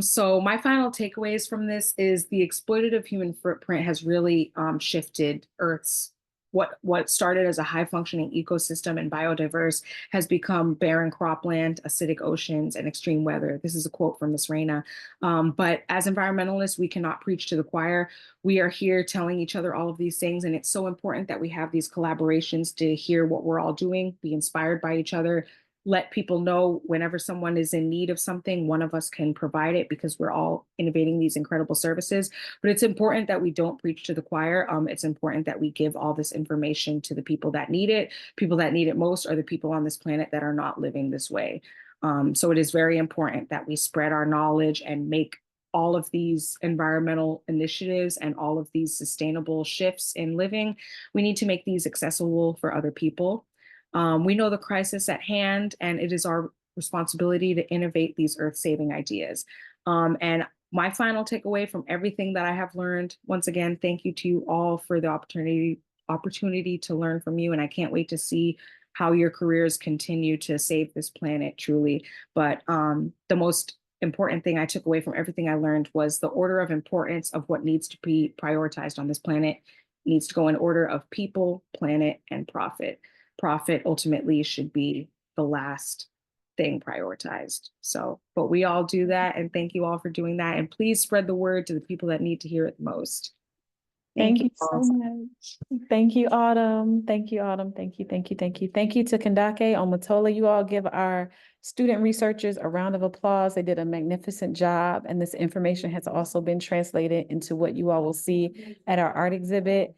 So my final takeaways from this is the exploitative human footprint has really shifted Earth's what started as a high functioning ecosystem and biodiverse has become barren cropland, acidic oceans, and extreme weather. This is a quote from Ms. Raina. But as environmentalists, we cannot preach to the choir. We are here telling each other all of these things, and it's so important that we have these collaborations to hear what we're all doing, be inspired by each other, let people know whenever someone is in need of something, one of us can provide it because we're all innovating these incredible services. But it's important that we don't preach to the choir. It's important that we give all this information to the people that need it. People that need it most are the people on this planet that are not living this way. So it is very important that we spread our knowledge and make all of these environmental initiatives and all of these sustainable shifts in living. We need to make these accessible for other people. We know the crisis at hand, and it is our responsibility to innovate these earth-saving ideas. And my final takeaway from everything that I have learned, once again, thank you to you all for the opportunity to learn from you. And I can't wait to see how your careers continue to save this planet, truly. But the most important thing I took away from everything I learned was the order of importance of what needs to be prioritized on this planet needs to go in order of people, planet, and profit. Profit ultimately should be the last thing prioritized. So, but we all do that. And thank you all for doing that. And please spread the word to the people that need to hear it the most. Thank you so all. much. Thank you, Autumn. Thank you, Autumn. Thank you, thank you, thank you. Thank you to Kandake, Omotola. You all give our student researchers a round of applause. They did a magnificent job, and this information has also been translated into what you all will see at our art exhibit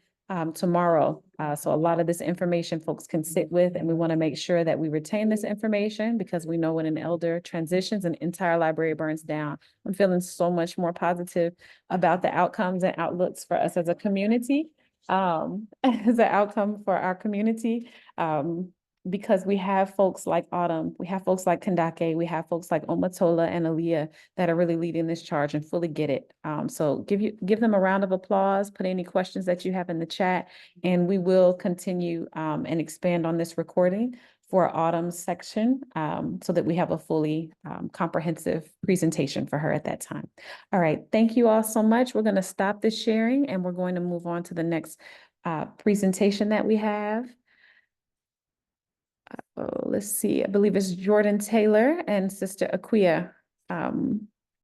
tomorrow. So a lot of this information folks can sit with, and we want to make sure that we retain this information because we know when an elder transitions, an entire library burns down. I'm feeling so much more positive about the outcomes and outlooks for us as a community, as an outcome for our community. Because we have folks like Autumn, we have folks like Kandake, we have folks like Omotola and Aaliyah that are really leading this charge and fully get it. So give them a round of applause, put any questions that you have in the chat, and we will continue and expand on this recording for Autumn's section so that we have a fully comprehensive presentation for her at that time. All right, thank you all so much. We're gonna stop this sharing and we're going to move on to the next presentation that we have. Let's see, I believe it's Jordan Taylor and Sister Aquia